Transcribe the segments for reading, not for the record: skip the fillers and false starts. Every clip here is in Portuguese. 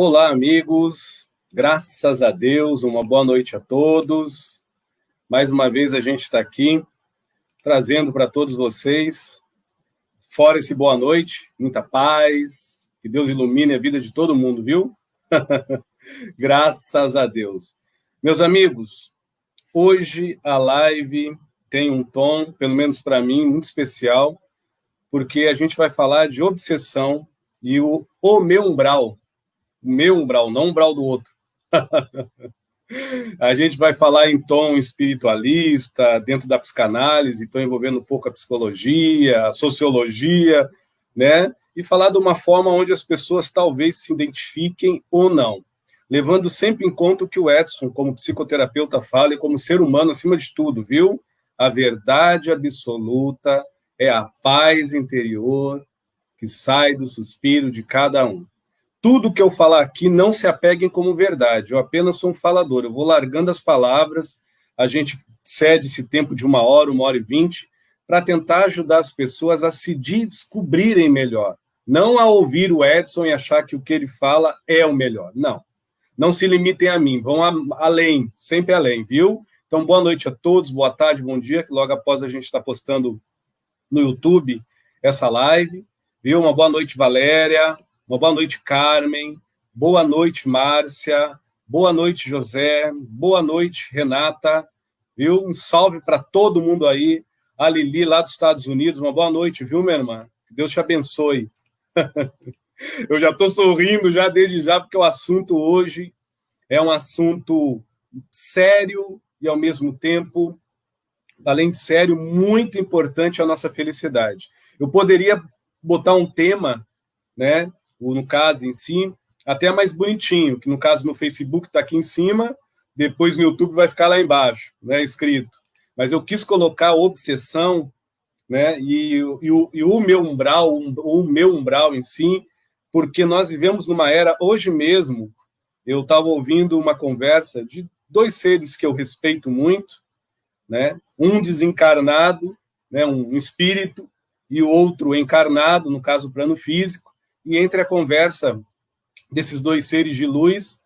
Olá, amigos. Graças a Deus, uma boa noite a todos. Mais uma vez a gente está aqui, trazendo para todos vocês, fora esse boa noite, muita paz, que Deus ilumine a vida de todo mundo, viu? Graças a Deus. Meus amigos, hoje a live tem um tom, pelo menos para mim, muito especial, porque a gente vai falar de obsessão e o meu umbral, não o umbral do outro. A gente vai falar em tom espiritualista, dentro da psicanálise, então envolvendo um pouco a psicologia, a sociologia, né? E falar de uma forma onde as pessoas talvez se identifiquem ou não, levando sempre em conta o que o Edson, como psicoterapeuta, fala, e como ser humano acima de tudo, viu? A verdade absoluta é a paz interior que sai do suspiro de cada um. Tudo que eu falar aqui não se apeguem como verdade, eu apenas sou um falador, eu vou largando as palavras, a gente cede esse tempo de 1 hora e 20, para tentar ajudar as pessoas a se descobrirem melhor, não a ouvir o Edson e achar que o que ele fala é o melhor, não se limitem a mim, vão além, sempre além, viu? Então, boa noite a todos, boa tarde, bom dia, que logo após a gente está postando no YouTube essa live, viu? Uma boa noite, Valéria. Uma boa noite, Carmen. Boa noite, Márcia. Boa noite, José. Boa noite, Renata. Viu? Um salve para todo mundo aí. A Lili, lá dos Estados Unidos. Uma boa noite, viu, minha irmã? Que Deus te abençoe. Eu já estou sorrindo já desde já, porque o assunto hoje é um assunto sério e, ao mesmo tempo, além de sério, muito importante à nossa felicidade. Eu poderia botar um tema, né? No caso em si, até mais bonitinho, que no caso no Facebook está aqui em cima, depois no YouTube vai ficar lá embaixo, né, escrito. Mas eu quis colocar obsessão, né, e o meu umbral em si, porque nós vivemos numa era, hoje mesmo, eu estava ouvindo uma conversa de dois seres que eu respeito muito, né, um desencarnado, né, um espírito, e o outro encarnado, no caso, plano físico. E entre a conversa desses dois seres de luz,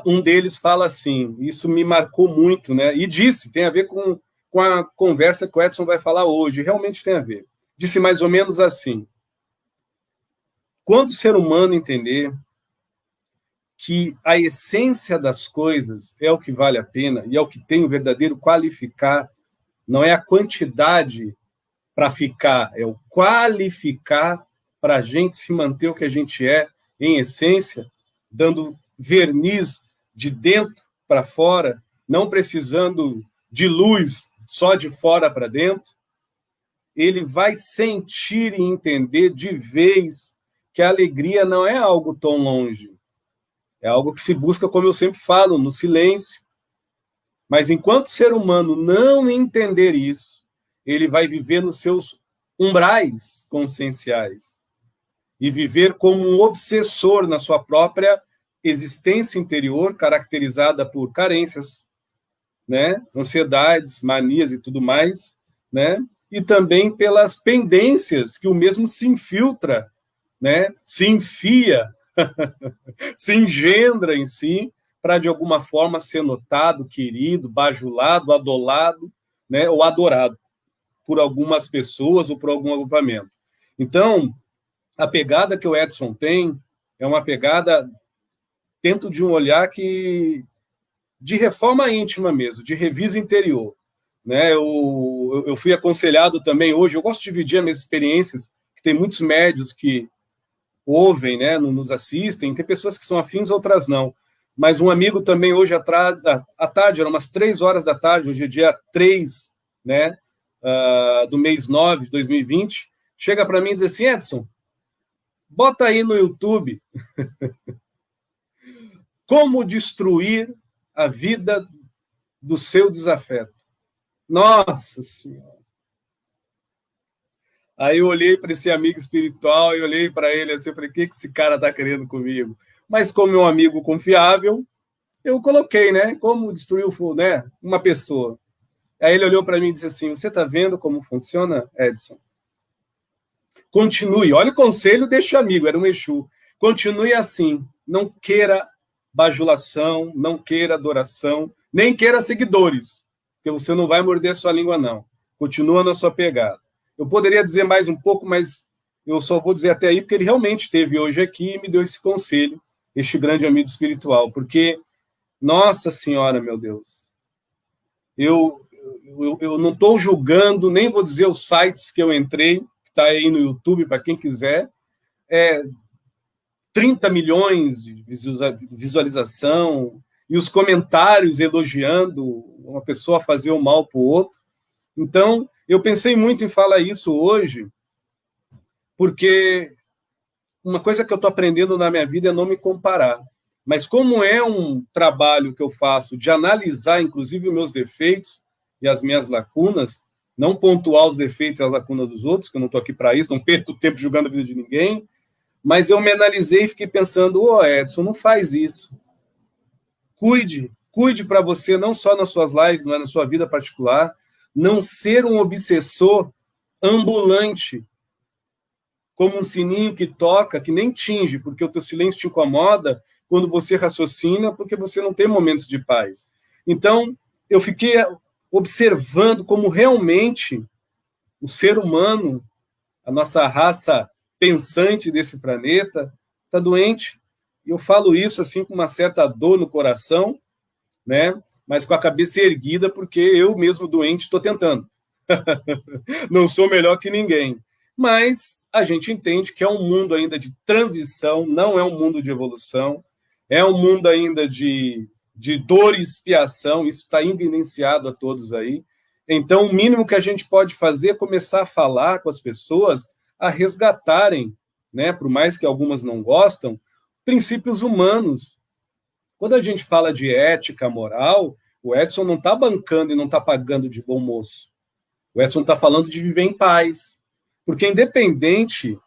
um deles fala assim, isso me marcou muito, né? E disse, tem a ver com a conversa que o Edson vai falar hoje, realmente tem a ver. Disse mais ou menos assim, quando o ser humano entender que a essência das coisas é o que vale a pena e é o que tem o verdadeiro qualificar, não é a quantidade para ficar, é o qualificar para a gente se manter o que a gente é, em essência, dando verniz de dentro para fora, não precisando de luz só de fora para dentro, ele vai sentir e entender de vez que a alegria não é algo tão longe, é algo que se busca, como eu sempre falo, no silêncio. Mas enquanto o ser humano não entender isso, ele vai viver nos seus umbrais conscienciais, e viver como um obsessor na sua própria existência interior, caracterizada por carências, né, ansiedades, manias e tudo mais, né, e também pelas pendências que o mesmo se infiltra, né, se enfia, se engendra em si, para de alguma forma ser notado, querido, bajulado, adolado, né, ou adorado por algumas pessoas ou por algum agrupamento. Então, a pegada que o Edson tem é uma pegada dentro de um olhar de reforma íntima mesmo, de revisa interior. Né? Eu fui aconselhado também hoje, eu gosto de dividir as minhas experiências, que tem muitos médios que ouvem, né, nos assistem, tem pessoas que são afins, outras não. Mas um amigo também hoje à tarde, eram umas 3 horas da tarde, hoje é dia 3, né, do mês 9 de 2020, chega para mim e diz assim, Edson, bota aí no YouTube como destruir a vida do seu desafeto. Nossa Senhora! Aí eu olhei para esse amigo espiritual e olhei para ele assim, eu falei, o que esse cara está querendo comigo? Mas como é um amigo confiável, eu coloquei, né? Como destruir né, uma pessoa. Aí ele olhou para mim e disse assim, você está vendo como funciona, Edson? Continue, olha o conselho deste amigo, era um Exu. Continue assim, não queira bajulação, não queira adoração, nem queira seguidores, porque você não vai morder sua língua, não. Continua na sua pegada. Eu poderia dizer mais um pouco, mas eu só vou dizer até aí, porque ele realmente esteve hoje aqui e me deu esse conselho, este grande amigo espiritual, porque, nossa Senhora, meu Deus, eu não estou julgando, nem vou dizer os sites que eu entrei, que está aí no YouTube, para quem quiser, 30 milhões de visualização, e os comentários elogiando uma pessoa fazer o mal para o outro. Então, eu pensei muito em falar isso hoje, porque uma coisa que eu estou aprendendo na minha vida é não me comparar. Mas como é um trabalho que eu faço de analisar, inclusive, os meus defeitos e as minhas lacunas, não pontuar os defeitos e as lacunas dos outros, que eu não estou aqui para isso, não perco tempo julgando a vida de ninguém, mas eu me analisei e fiquei pensando, Edson, não faz isso. Cuide para você, não só nas suas lives, não é na sua vida particular, não ser um obsessor ambulante, como um sininho que toca, que nem tinge, porque o teu silêncio te incomoda quando você raciocina, porque você não tem momentos de paz. Então, eu fiquei observando como realmente o ser humano, a nossa raça pensante desse planeta, está doente. E eu falo isso assim com uma certa dor no coração, né? Mas com a cabeça erguida, porque eu mesmo doente estou tentando. Não sou melhor que ninguém. Mas a gente entende que é um mundo ainda de transição, não é um mundo de evolução, é um mundo ainda de dor e expiação, isso está evidenciado a todos aí. Então, o mínimo que a gente pode fazer é começar a falar com as pessoas, a resgatarem, né, por mais que algumas não gostam, princípios humanos. Quando a gente fala de ética, moral, o Edson não está bancando e não está pagando de bom moço. O Edson está falando de viver em paz. Porque independente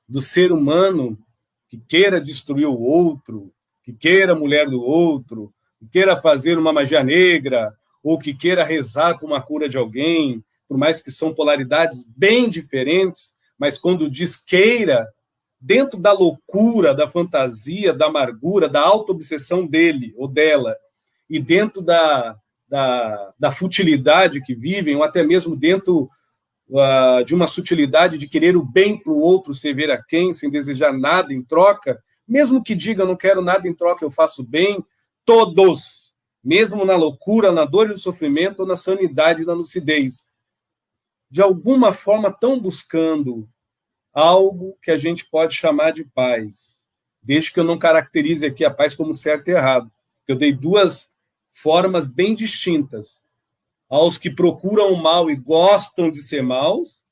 do ser humano que queira destruir o outro, que queira a mulher do outro, que queira fazer uma magia negra, ou que queira rezar por uma cura de alguém, por mais que são polaridades bem diferentes, mas quando diz queira, dentro da loucura, da fantasia, da amargura, da auto-obsessão dele ou dela, e dentro da futilidade que vivem, ou até mesmo dentro de uma sutilidade de querer o bem para o outro, sem ver a quem, sem desejar nada em troca, mesmo que diga, não quero nada em troca, eu faço bem, todos, mesmo na loucura, na dor e no sofrimento, ou na sanidade e na lucidez, de alguma forma estão buscando algo que a gente pode chamar de paz, desde que eu não caracterize aqui a paz como certo e errado. Eu dei duas formas bem distintas, aos que procuram o mal e gostam de ser maus,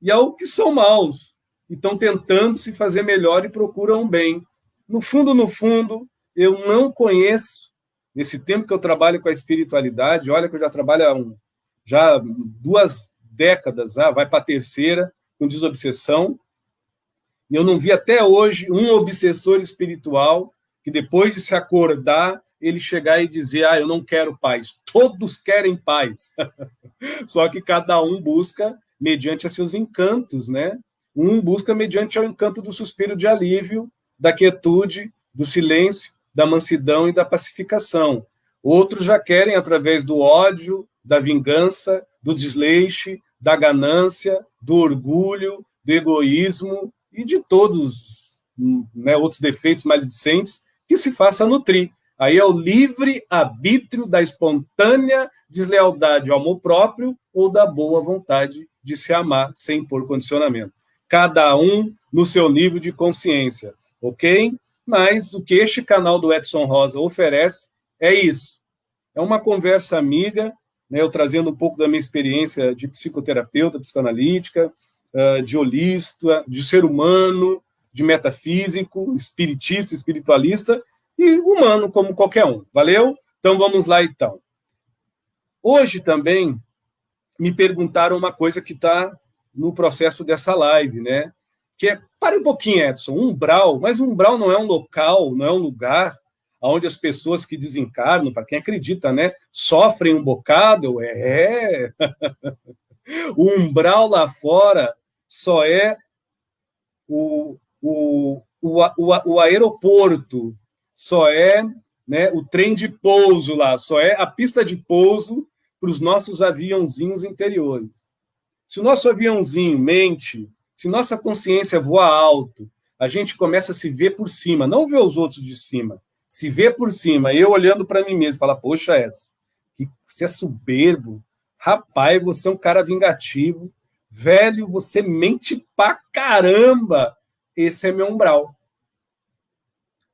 e aos que são maus e estão tentando se fazer melhor e procuram o bem. No fundo, eu não conheço, nesse tempo que eu trabalho com a espiritualidade, olha que eu já trabalho há 2 décadas, vai para a 3ª, com desobsessão, e eu não vi até hoje um obsessor espiritual que depois de se acordar, ele chegar e dizer, eu não quero paz. Todos querem paz. Só que cada um busca mediante a seus encantos, né? Um busca mediante o encanto do suspiro de alívio, da quietude, do silêncio, da mansidão e da pacificação. Outros já querem através do ódio, da vingança, do desleixo, da ganância, do orgulho, do egoísmo e de todos, né, outros defeitos maledicentes que se faça nutrir. Aí é o livre arbítrio da espontânea deslealdade ao amor próprio ou da boa vontade de se amar sem impor condicionamento. Cada um no seu nível de consciência, ok? Mas o que este canal do Edson Rosa oferece é isso. É uma conversa amiga, né, eu trazendo um pouco da minha experiência de psicoterapeuta, psicanalítica, de holista, de ser humano, de metafísico, espiritista, espiritualista, e humano como qualquer um. Valeu? Então vamos lá, então. Hoje também me perguntaram uma coisa que está no processo dessa live, né? Que é, pare um pouquinho, Edson, umbral, mas umbral não é um local, não é um lugar onde as pessoas que desencarnam, para quem acredita, né, sofrem um bocado, O umbral lá fora só é o aeroporto só é, né, o trem de pouso lá, só é a pista de pouso para os nossos aviãozinhos interiores. Se o nosso aviãozinho mente, se nossa consciência voa alto, a gente começa a se ver por cima, não ver os outros de cima, se ver por cima, eu olhando para mim mesmo, falar, poxa, Edson, você é soberbo, rapaz, você é um cara vingativo, velho, você mente pra caramba, esse é meu umbral.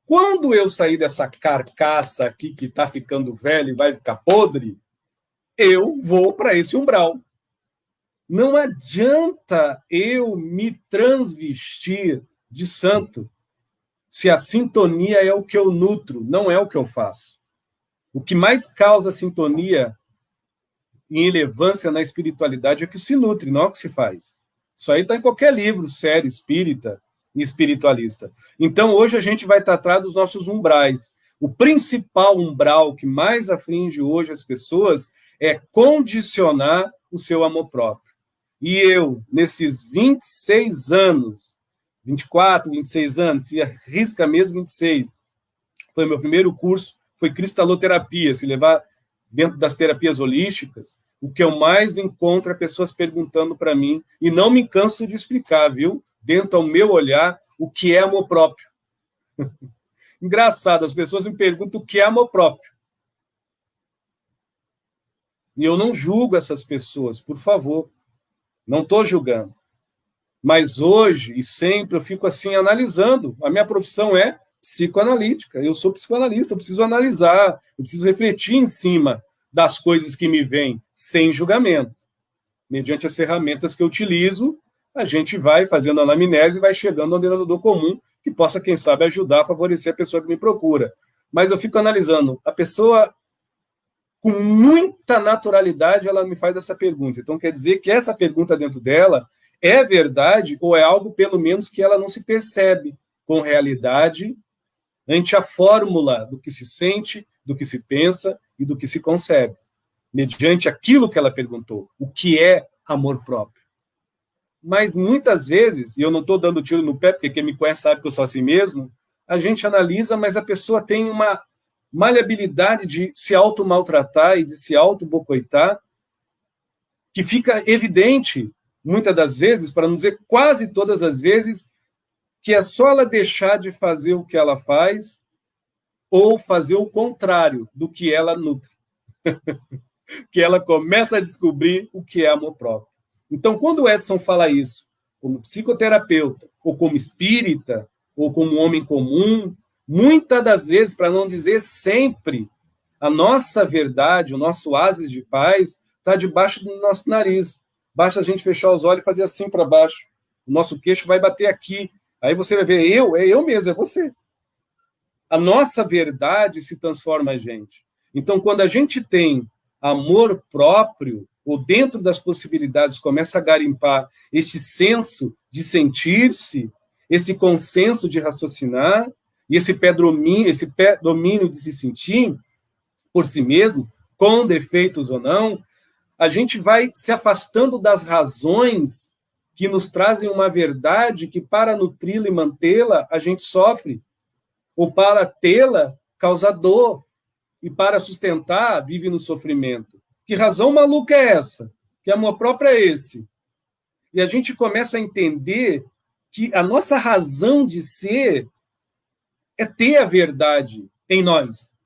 Quando eu sair dessa carcaça aqui que está ficando velho e vai ficar podre, eu vou para esse umbral. Não adianta eu me transvestir de santo se a sintonia é o que eu nutro, não é o que eu faço. O que mais causa sintonia e relevância na espiritualidade é o que se nutre, não é o que se faz. Isso aí está em qualquer livro sério, espírita e espiritualista. Então, hoje a gente vai tratar dos nossos umbrais. O principal umbral que mais aflige hoje as pessoas é condicionar o seu amor próprio. E eu, nesses 26 anos, 24, 26 anos, se arrisca mesmo 26, foi meu primeiro curso, foi cristaloterapia, se levar dentro das terapias holísticas, o que eu mais encontro é pessoas perguntando para mim, e não me canso de explicar, viu? Dentro do meu olhar, o que é amor próprio. Engraçado, as pessoas me perguntam o que é amor próprio. E eu não julgo essas pessoas, por favor. Não estou julgando. Mas hoje e sempre eu fico assim analisando. A minha profissão é psicoanalítica. Eu sou psicoanalista, eu preciso analisar, eu preciso refletir em cima das coisas que me vêm, sem julgamento. Mediante as ferramentas que eu utilizo, a gente vai fazendo anamnese e vai chegando ao denominador comum que possa, quem sabe, ajudar a favorecer a pessoa que me procura. Mas eu fico analisando. A pessoa, com muita naturalidade, ela me faz essa pergunta. Então, quer dizer que essa pergunta dentro dela é verdade ou é algo, pelo menos, que ela não se percebe com realidade ante a fórmula do que se sente, do que se pensa e do que se concebe, mediante aquilo que ela perguntou, o que é amor próprio. Mas muitas vezes, e eu não estou dando tiro no pé, porque quem me conhece sabe que eu sou assim mesmo, a gente analisa, mas a pessoa tem uma maleabilidade de se auto-maltratar e de se auto-bocoitar, que fica evidente, muitas das vezes, para não dizer quase todas as vezes, que é só ela deixar de fazer o que ela faz ou fazer o contrário do que ela nutre. Que ela começa a descobrir o que é amor próprio. Então, quando o Edson fala isso, como psicoterapeuta, ou como espírita, ou como homem comum, muitas das vezes, para não dizer sempre, a nossa verdade, o nosso oásis de paz, está debaixo do nosso nariz. Basta a gente fechar os olhos e fazer assim para baixo. O nosso queixo vai bater aqui. Aí você vai ver, é eu mesmo, é você. A nossa verdade se transforma em gente. Então, quando a gente tem amor próprio, ou dentro das possibilidades começa a garimpar este senso de sentir-se, esse consenso de raciocinar, e esse pé domínio de se sentir por si mesmo, com defeitos ou não, a gente vai se afastando das razões que nos trazem uma verdade que, para nutri-la e mantê-la, a gente sofre, ou para tê-la, causa dor, e para sustentar, vive no sofrimento. Que razão maluca é essa? Que amor próprio é esse? E a gente começa a entender que a nossa razão de ser é ter a verdade em nós,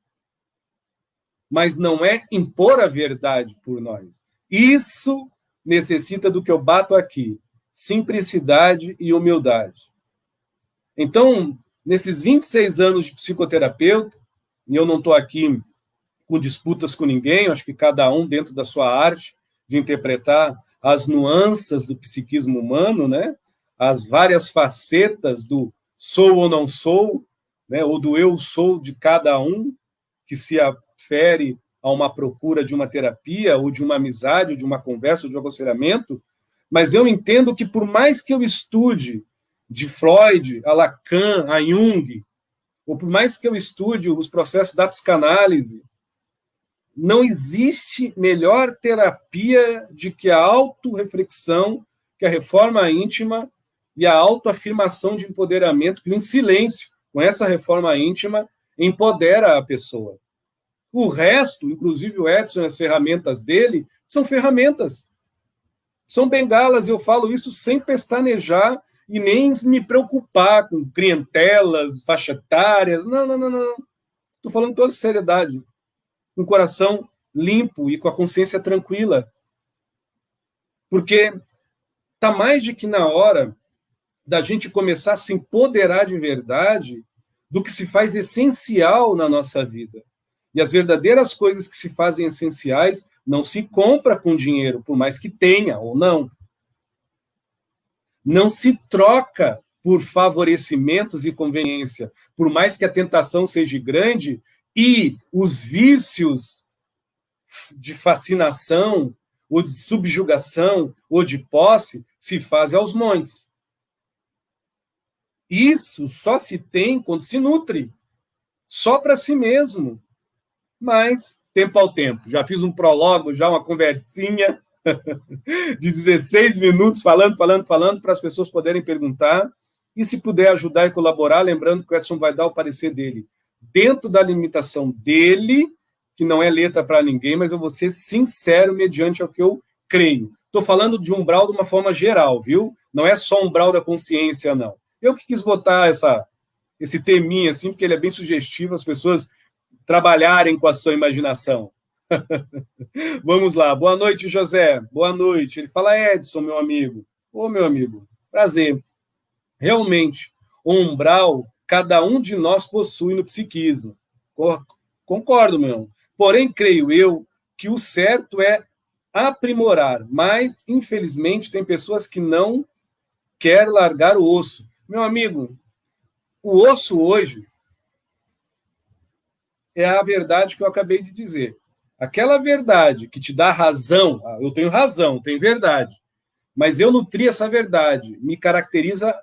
mas não é impor a verdade por nós. Isso necessita do que eu bato aqui, simplicidade e humildade. Então, nesses 26 anos de psicoterapeuta, e eu não estou aqui com disputas com ninguém, acho que cada um dentro da sua arte de interpretar as nuances do psiquismo humano, né? As várias facetas do sou ou não sou, né? Ou do eu sou de cada um, que se afere a uma procura de uma terapia, ou de uma amizade, ou de uma conversa, ou de um aconselhamento, mas eu entendo que, por mais que eu estude de Freud a Lacan, a Jung, ou por mais que eu estude os processos da psicanálise, não existe melhor terapia de que a autorreflexão, que a reforma íntima e a autoafirmação de empoderamento, que em silêncio, com essa reforma íntima, empodera a pessoa. O resto, inclusive o Edson e as ferramentas dele, são ferramentas. São bengalas, eu falo isso sem pestanejar e nem me preocupar com clientelas, faixa etárias. Não. Estou falando com toda seriedade. Com o coração limpo e com a consciência tranquila. Porque está mais de que na hora da gente começar a se empoderar de verdade do que se faz essencial na nossa vida. E as verdadeiras coisas que se fazem essenciais não se compra com dinheiro, por mais que tenha ou não. Não se troca por favorecimentos e conveniência, por mais que a tentação seja grande e os vícios de fascinação, ou de subjugação, ou de posse, se fazem aos montes. Isso só se tem quando se nutre, só para si mesmo. Mas, tempo ao tempo. Já fiz um prólogo, já uma conversinha de 16 minutos, falando, para as pessoas poderem perguntar. E se puder ajudar e colaborar, lembrando que o Edson vai dar o parecer dele dentro da limitação dele, que não é letra para ninguém, mas eu vou ser sincero mediante ao que eu creio. Estou falando de umbral de uma forma geral, viu? Não é só umbral da consciência, não. Eu que quis botar esse teminha assim, porque ele é bem sugestivo, as pessoas trabalharem com a sua imaginação. Vamos lá. Boa noite, José. Boa noite. Ele fala, Edson, meu amigo. Ô, meu amigo, prazer. Realmente, o umbral, cada um de nós possui no psiquismo. Concordo, meu. Porém, creio eu que o certo é aprimorar, mas, infelizmente, tem pessoas que não querem largar o osso. Meu amigo, o osso hoje é a verdade que eu acabei de dizer. Aquela verdade que te dá razão, eu tenho razão, tenho verdade, mas eu nutri essa verdade, me caracteriza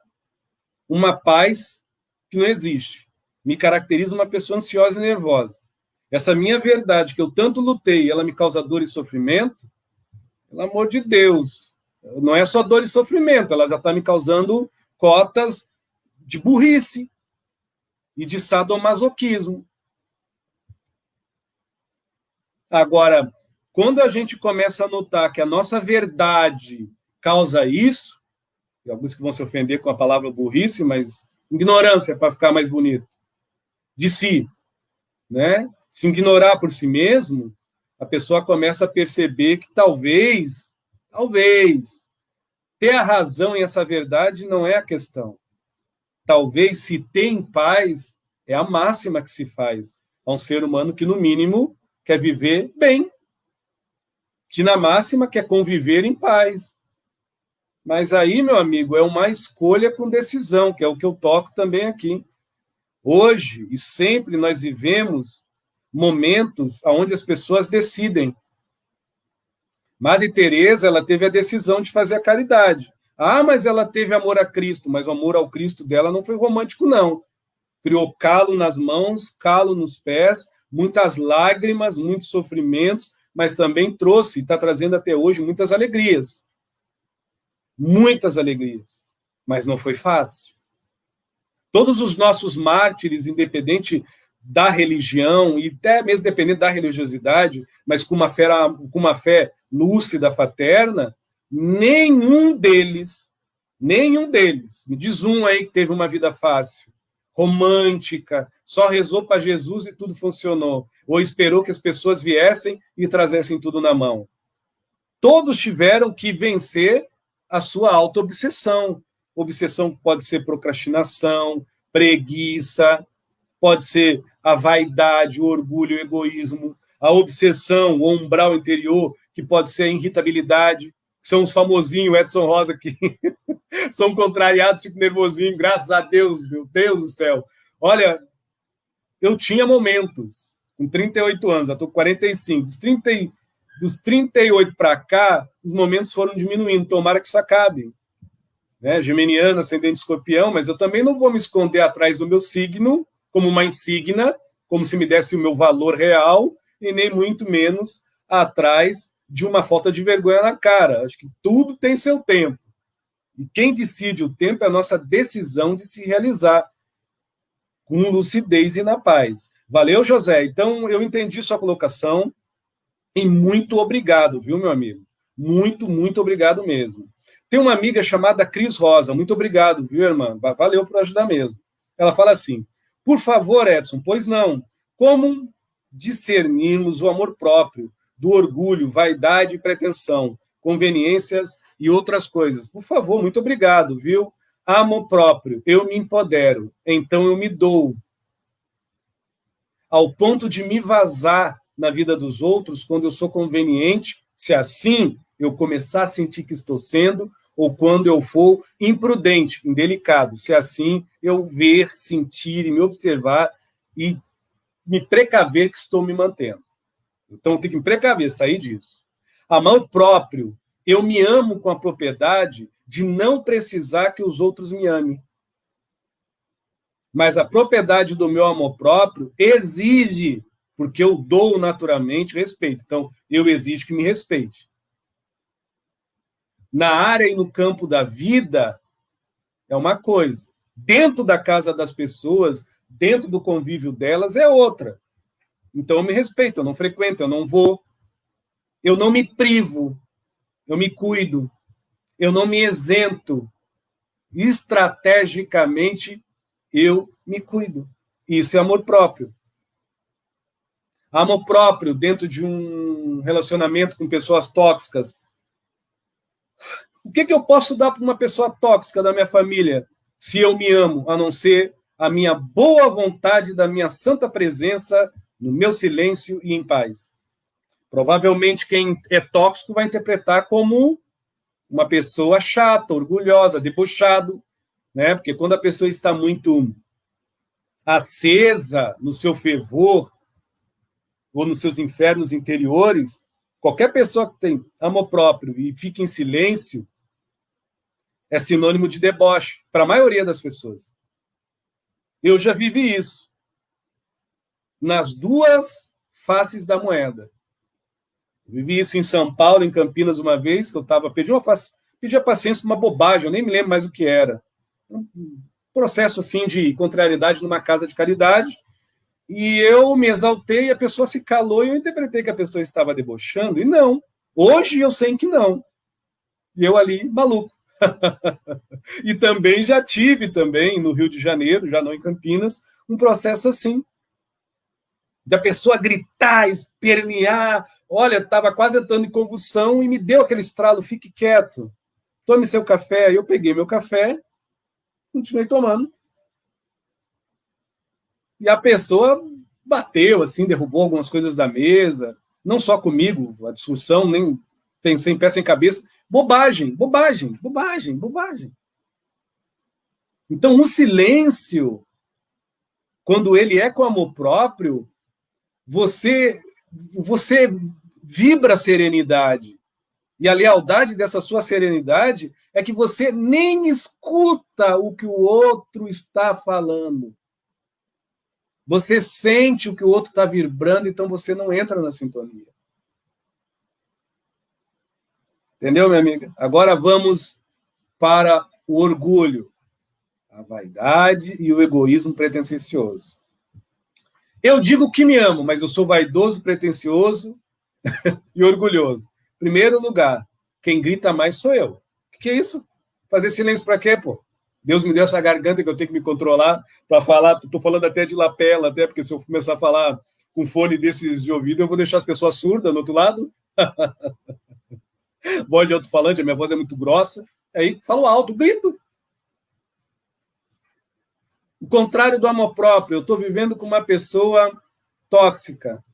uma paz que não existe, me caracteriza uma pessoa ansiosa e nervosa. Essa minha verdade que eu tanto lutei, ela me causa dor e sofrimento, pelo amor de Deus, não é só dor e sofrimento, ela já está me causando cotas de burrice e de sadomasoquismo. Agora, quando a gente começa a notar que a nossa verdade causa isso, e alguns que vão se ofender com a palavra burrice, mas ignorância, para ficar mais bonito, de si, né? Se ignorar por si mesmo, a pessoa começa a perceber que talvez, ter a razão em essa verdade não é a questão. Talvez, se tem paz, é a máxima que se faz a um ser humano que, no mínimo, quer viver bem, que na máxima quer conviver em paz. Mas aí, meu amigo, é uma escolha com decisão, que é o que eu toco também aqui. Hoje e sempre nós vivemos momentos onde as pessoas decidem. Madre Teresa, ela teve a decisão de fazer a caridade. Ah, mas ela teve amor a Cristo, mas o amor ao Cristo dela não foi romântico, não. Criou calo nas mãos, calo nos pés, muitas lágrimas, muitos sofrimentos, mas também trouxe, e está trazendo até hoje, muitas alegrias. Muitas alegrias. Mas não foi fácil. Todos os nossos mártires, independente da religião, e até mesmo dependendo da religiosidade, mas com uma fé lúcida, fraterna, nenhum deles, me diz um aí que teve uma vida fácil, romântica, só rezou para Jesus e tudo funcionou, ou esperou que as pessoas viessem e trazessem tudo na mão. Todos tiveram que vencer a sua auto-obsessão. Obsessão pode ser procrastinação, preguiça, pode ser a vaidade, o orgulho, o egoísmo, a obsessão, o umbral interior, que pode ser a irritabilidade, que são os famosinhos, Edson Rosa, que são contrariados, ficam nervosinhos, graças a Deus, meu Deus do céu. Olha, eu tinha momentos, com 38 anos, já estou com 45, dos 38 para cá, os momentos foram diminuindo, tomara que isso acabe. Né? Geminiano, ascendente escorpião, mas eu também não vou me esconder atrás do meu signo, como uma insígnia, como se me desse o meu valor real, e nem muito menos atrás de uma falta de vergonha na cara. Acho que tudo tem seu tempo. E quem decide o tempo é a nossa decisão de se realizar. com lucidez e na paz. Valeu, José. Então, eu entendi sua colocação e muito obrigado, viu, meu amigo? Muito, muito obrigado mesmo. Tem uma amiga chamada Cris Rosa. Muito obrigado, viu, irmã? Valeu por ajudar mesmo. Ela fala assim, por favor, Edson, pois não, como discernirmos o amor próprio, do orgulho, vaidade e pretensão, conveniências e outras coisas? Por favor, muito obrigado, viu? Amor próprio, eu me empodero, então eu me dou, ao ponto de me vazar na vida dos outros quando eu sou conveniente, se assim eu começar a sentir que estou sendo, ou quando eu for imprudente, indelicado, se assim eu ver, sentir e me observar e me precaver que estou me mantendo. Então, eu tenho que me precaver, sair disso. Amor próprio, eu me amo com a propriedade de não precisar que os outros me amem. Mas a propriedade do meu amor próprio exige, porque eu dou naturalmente respeito. Então, eu exijo que me respeite. Na área e no campo da vida, é uma coisa. Dentro da casa das pessoas, dentro do convívio delas, é outra. Então, eu me respeito, eu não frequento, eu não vou. Eu não me privo, eu me cuido. Eu não me isento. Estrategicamente, eu me cuido. Isso é amor próprio. Amor próprio dentro de um relacionamento com pessoas tóxicas. O que eu posso dar para uma pessoa tóxica da minha família se eu me amo, a não ser a minha boa vontade da minha santa presença no meu silêncio e em paz? Provavelmente quem é tóxico vai interpretar como uma pessoa chata, orgulhosa, debochado, né? Porque quando a pessoa está muito acesa no seu fervor ou nos seus infernos interiores, qualquer pessoa que tem amor próprio e fica em silêncio é sinônimo de deboche para a maioria das pessoas. Eu já vivi isso nas duas faces da moeda. Eu vivi isso em São Paulo, em Campinas, uma vez, que eu estava pedindo a paciência por uma bobagem, eu nem me lembro mais o que era. Um processo assim de contrariedade numa casa de caridade, e eu me exaltei, a pessoa se calou e eu interpretei que a pessoa estava debochando, e não. Hoje eu sei que não. E eu ali, maluco. E também já tive também no Rio de Janeiro, já não em Campinas, um processo assim, da pessoa gritar, espernear, olha, estava quase entrando em convulsão e me deu aquele estralo, fique quieto, tome seu café. Aí eu peguei meu café, continuei tomando. E a pessoa bateu, assim, derrubou algumas coisas da mesa, não só comigo, a discussão nem tem sem pé, sem cabeça. Bobagem, bobagem, bobagem, bobagem. Então, o silêncio, quando ele é com amor próprio, você vibra a serenidade. E a lealdade dessa sua serenidade é que você nem escuta o que o outro está falando. Você sente o que o outro está vibrando, então você não entra na sintonia. Entendeu, minha amiga? Agora vamos para o orgulho, a vaidade e o egoísmo pretensioso. Eu digo que me amo, mas eu sou vaidoso, pretensioso e orgulhoso. Primeiro lugar, quem grita mais sou eu. O que é isso? Fazer silêncio para quê, pô? Deus me deu essa garganta que eu tenho que me controlar para falar. Estou falando até de lapela, até porque se eu começar a falar com fone desses de ouvido, eu vou deixar as pessoas surdas do outro lado. Voz de alto-falante, a minha voz é muito grossa. Aí falo alto, grito. O contrário do amor próprio, eu estou vivendo com uma pessoa tóxica.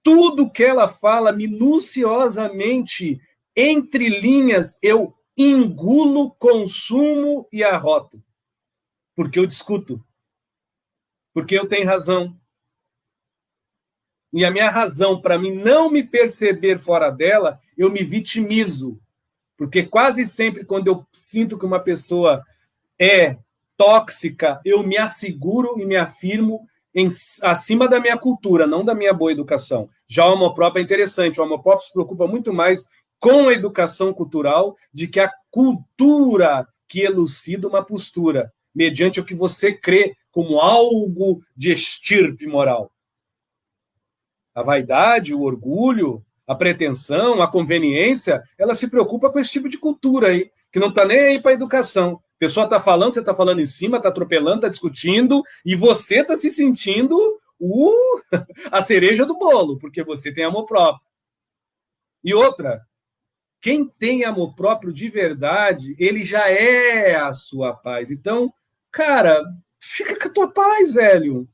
Tudo que ela fala minuciosamente, entre linhas, eu engulo, consumo e arroto. Porque eu discuto. Porque eu tenho razão. E a minha razão, para mim não me perceber fora dela, eu me vitimizo. Porque quase sempre, quando eu sinto que uma pessoa é tóxica, eu me asseguro e me afirmo acima da minha cultura, não da minha boa educação. Já o amor próprio é interessante. O amor próprio se preocupa muito mais com a educação cultural de que a cultura que elucida uma postura, mediante o que você crê como algo de estirpe moral. A vaidade, o orgulho, a pretensão, a conveniência, ela se preocupa com esse tipo de cultura aí, que não está nem aí para a educação. A pessoa está falando, você está falando em cima, está atropelando, está discutindo, e você está se sentindo a cereja do bolo, porque você tem amor próprio. E outra, quem tem amor próprio de verdade, ele já é a sua paz. Então, cara, fica com a tua paz, velho.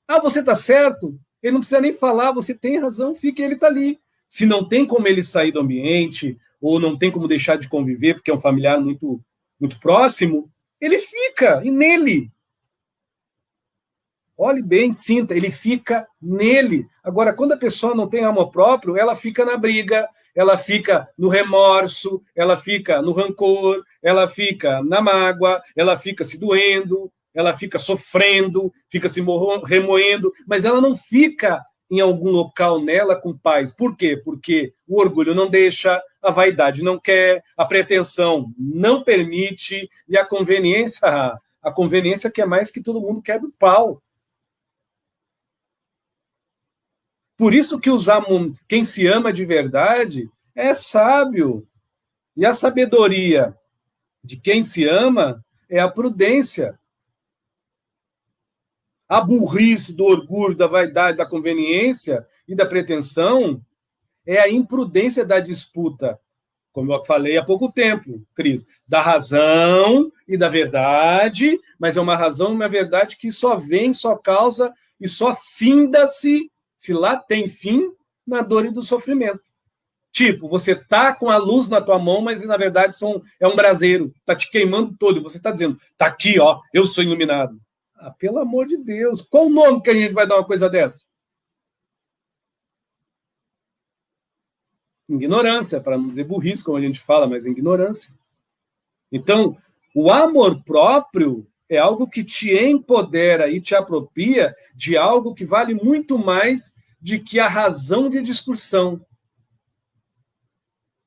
Ah, você tá certo? Ele não precisa nem falar, você tem razão, fica, ele tá ali. Se não tem como ele sair do ambiente, ou não tem como deixar de conviver, porque é um familiar muito, muito próximo, ele fica, e nele. Olhe bem, sinta, ele fica nele. Agora, quando a pessoa não tem amor próprio, ela fica na briga, ela fica no remorso, ela fica no rancor, ela fica na mágoa, ela fica se doendo, ela fica sofrendo, fica se remoendo, mas ela não fica em algum local nela com paz. Por quê? Porque o orgulho não deixa, a vaidade não quer, a pretensão não permite, e a conveniência quer mais que todo mundo quebra o pau. Por isso que quem se ama de verdade é sábio. E a sabedoria de quem se ama é a prudência. A burrice do orgulho, da vaidade, da conveniência e da pretensão é a imprudência da disputa, como eu falei há pouco tempo, Cris, da razão e da verdade, mas é uma razão e uma verdade que só vem, só causa e só finda-se, se lá tem fim, na dor e do sofrimento. Tipo, você tá com a luz na tua mão, mas na verdade é um braseiro, tá te queimando todo, e você tá dizendo, tá aqui, ó, eu sou iluminado. Ah, pelo amor de Deus, qual o nome que a gente vai dar uma coisa dessa? Ignorância, para não dizer burrice, como a gente fala, mas ignorância. Então, o amor próprio é algo que te empodera e te apropria de algo que vale muito mais de que a razão de discussão,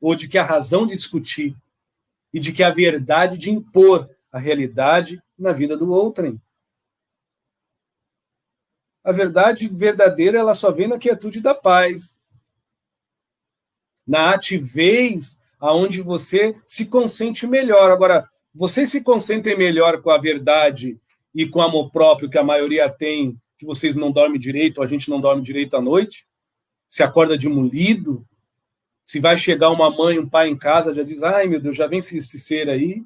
ou de que a razão de discutir, e de que a verdade de impor a realidade na vida do outrem. A verdade verdadeira, ela só vem na quietude da paz, na ativez, aonde você se consente melhor. Agora, vocês se consentem melhor com a verdade e com o amor próprio que a maioria tem, que vocês não dormem direito, ou a gente não dorme direito à noite, se acorda demolido, se vai chegar uma mãe, um pai em casa, já diz, ai meu Deus, já vem esse ser aí,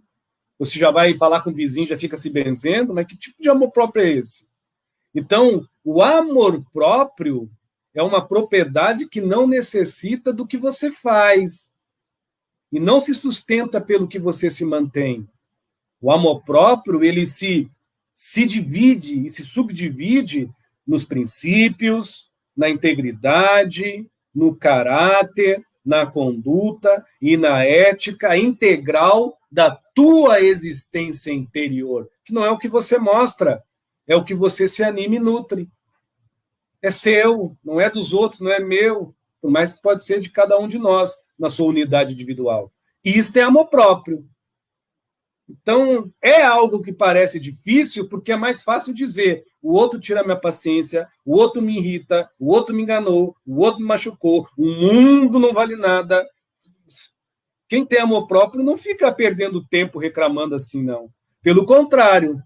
você já vai falar com o vizinho, já fica se benzendo, mas que tipo de amor próprio é esse? Então, o amor próprio é uma propriedade que não necessita do que você faz e não se sustenta pelo que você se mantém. O amor próprio, ele se divide e se subdivide nos princípios, na integridade, no caráter, na conduta e na ética integral da tua existência interior, que não é o que você mostra, é o que você se anima e nutre. É seu, não é dos outros, não é meu, por mais que pode ser de cada um de nós, na sua unidade individual. E isso é amor próprio. Então, é algo que parece difícil, porque é mais fácil dizer, o outro tira minha paciência, o outro me irrita, o outro me enganou, o outro me machucou, o mundo não vale nada. Quem tem amor próprio não fica perdendo tempo reclamando assim, não. Pelo contrário,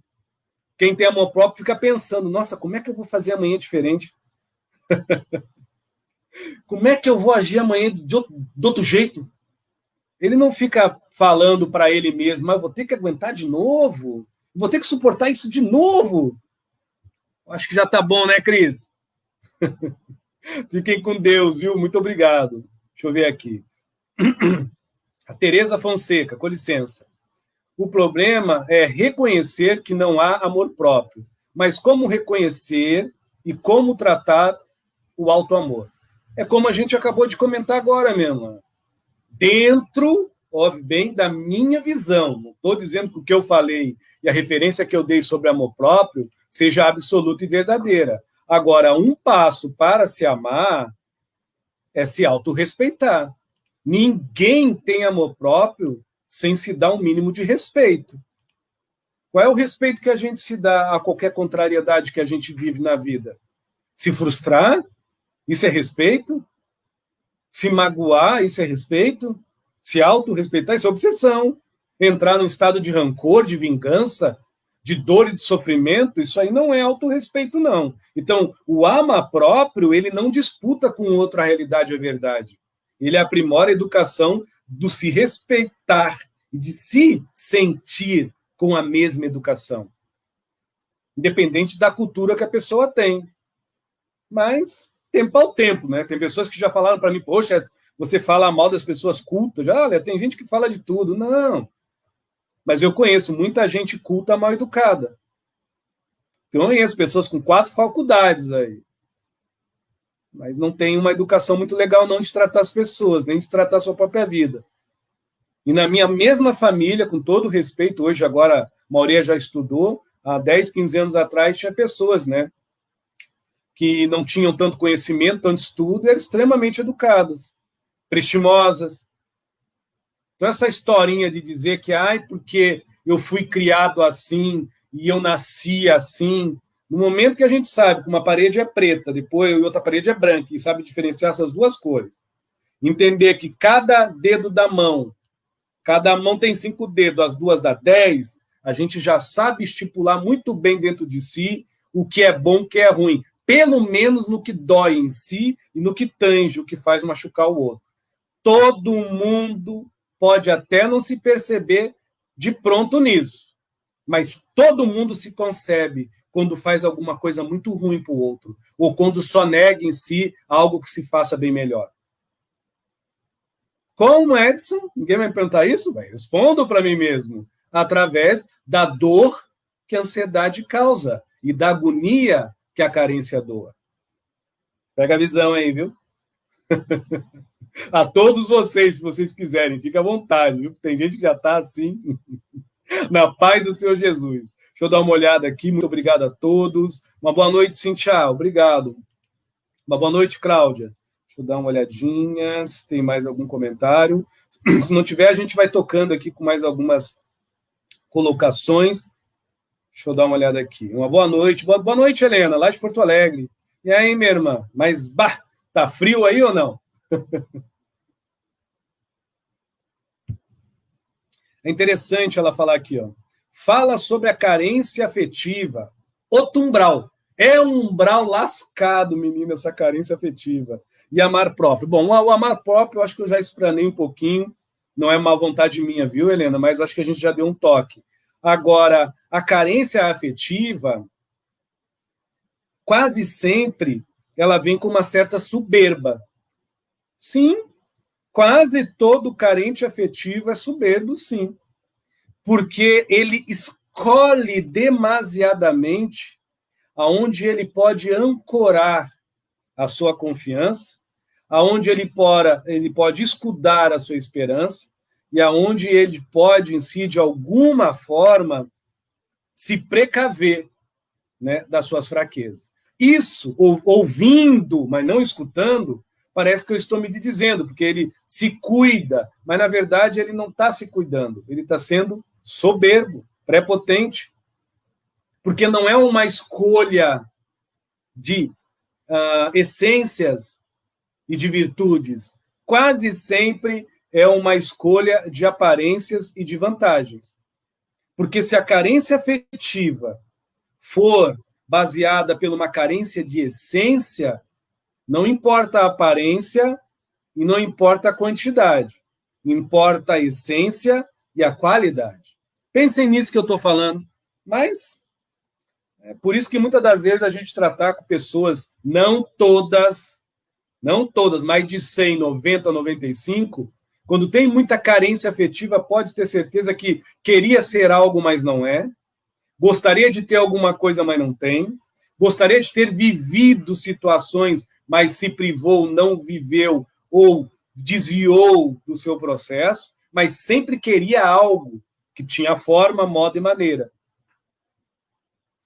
quem tem amor próprio fica pensando, nossa, como é que eu vou fazer amanhã diferente? Como é que eu vou agir amanhã de outro jeito? Ele não fica falando para ele mesmo, mas vou ter que aguentar de novo? Vou ter que suportar isso de novo? Acho que já tá bom, né, Cris? Fiquem com Deus, viu? Muito obrigado. Deixa eu ver aqui. A Tereza Fonseca, com licença. O problema é reconhecer que não há amor próprio. Mas como reconhecer e como tratar o auto-amor? É como a gente acabou de comentar agora mesmo. Dentro, óbvio, bem, da minha visão. Não estou dizendo que o que eu falei e a referência que eu dei sobre amor próprio seja absoluta e verdadeira. Agora, um passo para se amar é se autorrespeitar. Ninguém tem amor próprio sem se dar um mínimo de respeito. Qual é o respeito que a gente se dá a qualquer contrariedade que a gente vive na vida? Se frustrar, isso é respeito? Se magoar, isso é respeito? Se autorrespeitar, isso é obsessão. Entrar num estado de rancor, de vingança, de dor e de sofrimento, isso aí não é autorrespeito, não. Então, o ama próprio, ele não disputa com outra realidade a verdade. Ele aprimora a educação do se respeitar e de se sentir com a mesma educação. Independente da cultura que a pessoa tem. Mas, tempo ao tempo, né? Tem pessoas que já falaram para mim, poxa, você fala mal das pessoas cultas. Já, olha, tem gente que fala de tudo. Não. Mas eu conheço muita gente culta mal educada. Eu conheço pessoas com 4 faculdades aí. Mas não tem uma educação muito legal não de tratar as pessoas, nem de tratar a sua própria vida. E na minha mesma família, com todo respeito, hoje agora a maioria já estudou, há 10, 15 anos atrás tinha pessoas, né, que não tinham tanto conhecimento, tanto estudo, e eram extremamente educadas, prestimosas. Então essa historinha de dizer que, porque eu fui criado assim, e eu nasci assim, no momento que a gente sabe que uma parede é preta, depois outra parede é branca, e sabe diferenciar essas duas cores, entender que cada mão tem 5 dedos, as duas dá 10, a gente já sabe estipular muito bem dentro de si o que é bom, o que é ruim, pelo menos no que dói em si e no que tange, o que faz machucar o outro. Todo mundo pode até não se perceber de pronto nisso, mas todo mundo se concebe quando faz alguma coisa muito ruim para o outro, ou quando só nega em si algo que se faça bem melhor. Como Edson, ninguém vai me perguntar isso? Vai, respondo para mim mesmo, através da dor que a ansiedade causa e da agonia que a carência doa. Pega a visão aí, viu? A todos vocês, se vocês quiserem, fica à vontade, viu? Tem gente que já está assim, na paz do Senhor Jesus. Deixa eu dar uma olhada aqui, muito obrigado a todos. Uma boa noite, Cintia, obrigado. Uma boa noite, Cláudia. Deixa eu dar uma olhadinha, se tem mais algum comentário. Se não tiver, a gente vai tocando aqui com mais algumas colocações. Deixa eu dar uma olhada aqui. Uma boa noite. Boa noite, Helena, lá de Porto Alegre. E aí, minha irmã? Mas, tá frio aí ou não? É interessante ela falar aqui, ó. Fala sobre a carência afetiva. Outro umbral. É um umbral lascado, menina, essa carência afetiva. E amar próprio. Bom, o amar próprio, eu acho que eu já explanei um pouquinho. Não é má vontade minha, viu, Helena? Mas acho que a gente já deu um toque. Agora, a carência afetiva, quase sempre, ela vem com uma certa soberba. Sim, quase todo carente afetivo é soberbo, sim. Porque ele escolhe demasiadamente aonde ele pode ancorar a sua confiança, aonde ele pode escudar a sua esperança e aonde ele pode, em si, de alguma forma, se precaver, né, das suas fraquezas. Isso, ouvindo, mas não escutando, parece que eu estou me dizendo, porque ele se cuida, mas, na verdade, ele não está se cuidando, ele está sendo soberbo, prepotente, porque não é uma escolha de essências e de virtudes, quase sempre é uma escolha de aparências e de vantagens. Porque se a carência afetiva for baseada por uma carência de essência, não importa a aparência e não importa a quantidade, importa a essência e a qualidade. Pensem nisso que eu estou falando, mas é por isso que muitas das vezes a gente tratar com pessoas, não todas, mais de 100, 90, 95, quando tem muita carência afetiva, pode ter certeza que queria ser algo, mas não é, gostaria de ter alguma coisa, mas não tem, gostaria de ter vivido situações, mas se privou, não viveu ou desviou do seu processo, mas sempre queria algo que tinha forma, modo e maneira,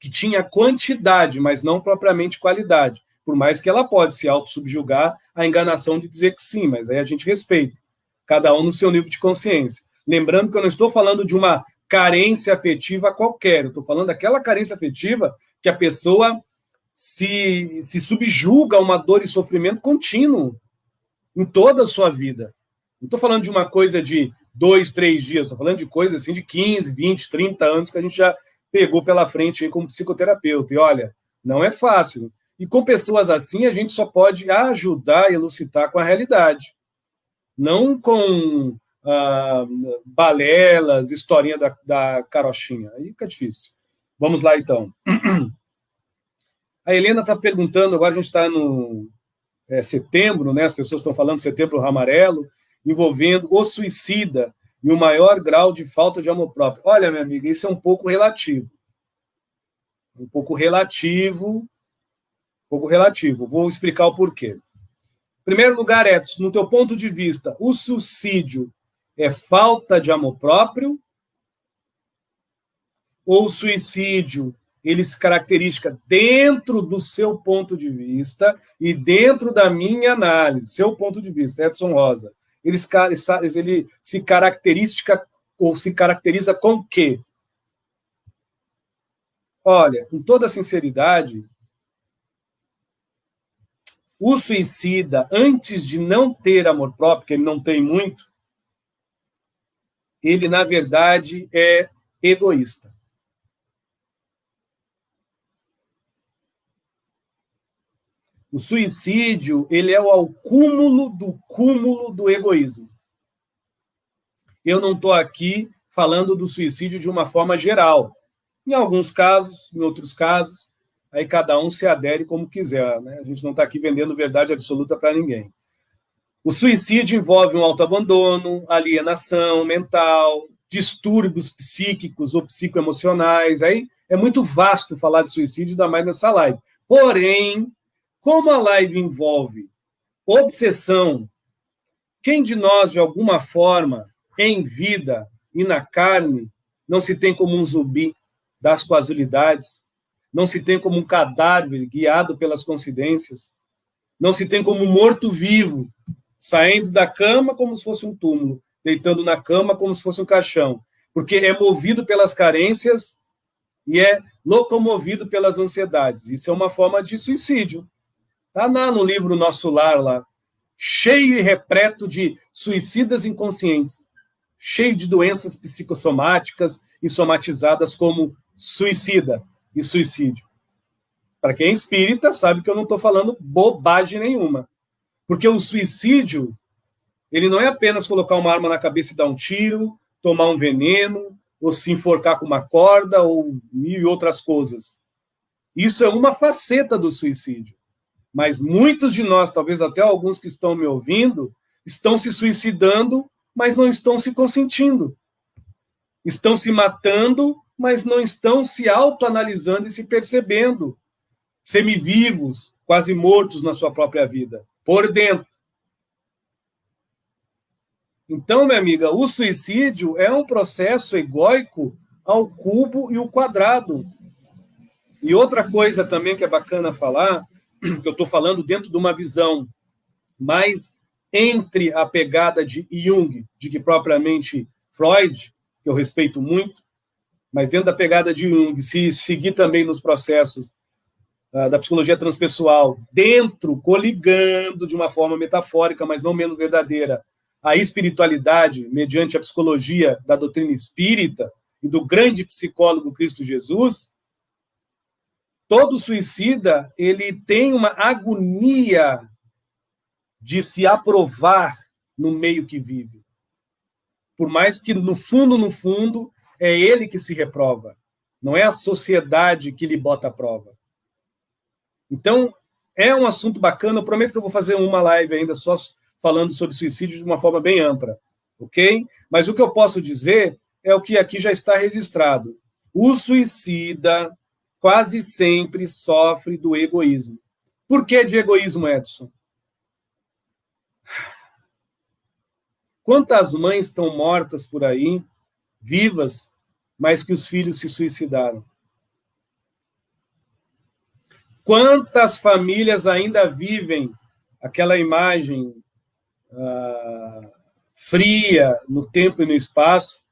que tinha quantidade, mas não propriamente qualidade, por mais que ela pode se autossubjugar à enganação de dizer que sim, mas aí a gente respeita, cada um no seu nível de consciência. Lembrando que eu não estou falando de uma carência afetiva qualquer. Eu estou falando daquela carência afetiva que a pessoa se subjuga a uma dor e sofrimento contínuo em toda a sua vida. Não estou falando de uma coisa de 2, 3 dias, estou falando de coisa assim de 15, 20, 30 anos que a gente já pegou pela frente aí como psicoterapeuta. E olha, não é fácil. E com pessoas assim, a gente só pode ajudar e elucidar com a realidade. Não com balelas, historinha da carochinha. Aí fica difícil. Vamos lá, então. A Helena está perguntando, agora a gente está no setembro, né? As pessoas estão falando de setembro amarelo, envolvendo o suicida e o maior grau de falta de amor próprio. Olha, minha amiga, isso é um pouco relativo. Um pouco relativo. Vou explicar o porquê. Em primeiro lugar, Edson, no teu ponto de vista, o suicídio é falta de amor próprio? Ou o suicídio, ele se caracteriza dentro do seu ponto de vista e dentro da minha análise, seu ponto de vista, Edson Rosa, ele se caracteriza com o quê? Olha, com toda sinceridade, o suicida, antes de não ter amor próprio, que ele não tem muito, ele, na verdade, é egoísta. O suicídio, ele é o cúmulo do egoísmo. Eu não estou aqui falando do suicídio de uma forma geral. Em alguns casos, em outros casos, aí cada um se adere como quiser, né? A gente não está aqui vendendo verdade absoluta para ninguém. O suicídio envolve um autoabandono, alienação mental, distúrbios psíquicos ou psicoemocionais. Aí é muito vasto falar de suicídio, ainda mais nessa live. Porém, como a live envolve obsessão, quem de nós, de alguma forma, em vida e na carne, não se tem como um zumbi das casualidades, não se tem como um cadáver guiado pelas coincidências, não se tem como um morto-vivo, saindo da cama como se fosse um túmulo, deitando na cama como se fosse um caixão, porque é movido pelas carências e é locomovido pelas ansiedades. Isso é uma forma de suicídio. Está no livro Nosso Lar, lá, cheio e repleto de suicidas inconscientes, cheio de doenças psicossomáticas e somatizadas como suicida e suicídio. Para quem é espírita, sabe que eu não estou falando bobagem nenhuma. Porque o suicídio, ele não é apenas colocar uma arma na cabeça e dar um tiro, tomar um veneno, ou se enforcar com uma corda, ou mil e outras coisas. Isso é uma faceta do suicídio. Mas muitos de nós, talvez até alguns que estão me ouvindo, estão se suicidando, mas não estão se consentindo. Estão se matando, mas não estão se autoanalisando e se percebendo. Semivivos, quase mortos na sua própria vida, por dentro. Então, minha amiga, o suicídio é um processo egóico ao cubo e ao quadrado. E outra coisa também que é bacana falar, que eu estou falando dentro de uma visão mais entre a pegada de Jung, de que propriamente Freud, que eu respeito muito, mas dentro da pegada de Jung, se seguir também nos processos da psicologia transpessoal, dentro, coligando de uma forma metafórica, mas não menos verdadeira, a espiritualidade, mediante a psicologia da doutrina espírita e do grande psicólogo Cristo Jesus, todo suicida, ele tem uma agonia de se aprovar no meio que vive. Por mais que, no fundo, é ele que se reprova. Não é a sociedade que lhe bota à prova. Então, é um assunto bacana. Eu prometo que eu vou fazer uma live ainda só falando sobre suicídio de uma forma bem ampla, ok? Mas o que eu posso dizer é o que aqui já está registrado. O suicida quase sempre sofre do egoísmo. Por que de egoísmo, Edson? Quantas mães estão mortas por aí, vivas, mas que os filhos se suicidaram? Quantas famílias ainda vivem aquela imagem fria no tempo e no espaço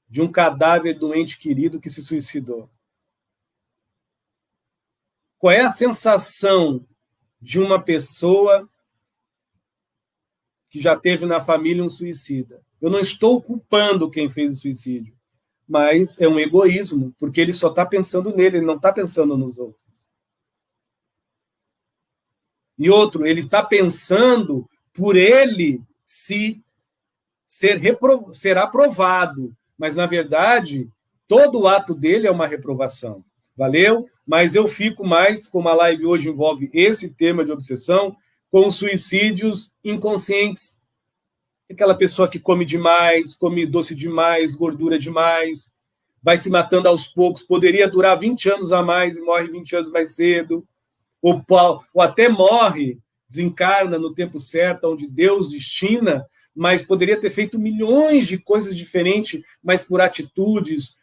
de um cadáver do ente querido que se suicidou? Qual é a sensação de uma pessoa que já teve na família um suicida? Eu não estou culpando quem fez o suicídio, mas é um egoísmo, porque ele só está pensando nele, ele não está pensando nos outros. E outro, ele está pensando por ele ser aprovado, mas, na verdade, todo o ato dele é uma reprovação. Valeu? Mas eu fico mais, como a live hoje envolve esse tema de obsessão, com suicídios inconscientes. Aquela pessoa que come demais, come doce demais, gordura demais, vai se matando aos poucos, poderia durar 20 anos a mais e morre 20 anos mais cedo, ou até morre, desencarna no tempo certo, onde Deus destina, mas poderia ter feito milhões de coisas diferentes, mas por atitudes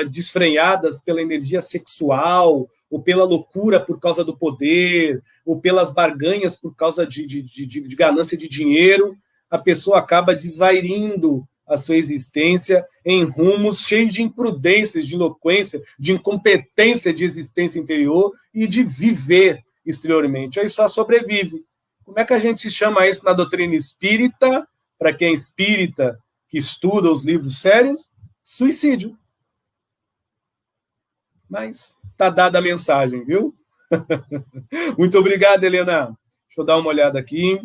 desfreadas pela energia sexual, ou pela loucura por causa do poder, ou pelas barganhas por causa de ganância de dinheiro, a pessoa acaba desvairindo a sua existência em rumos cheios de imprudência, de eloquência, de incompetência de existência interior e de viver exteriormente. Aí só sobrevive. Como é que a gente se chama isso na doutrina espírita? Para quem é espírita, que estuda os livros sérios, suicídio. Mas está dada a mensagem, viu? Muito obrigado, Helena. Deixa eu dar uma olhada aqui.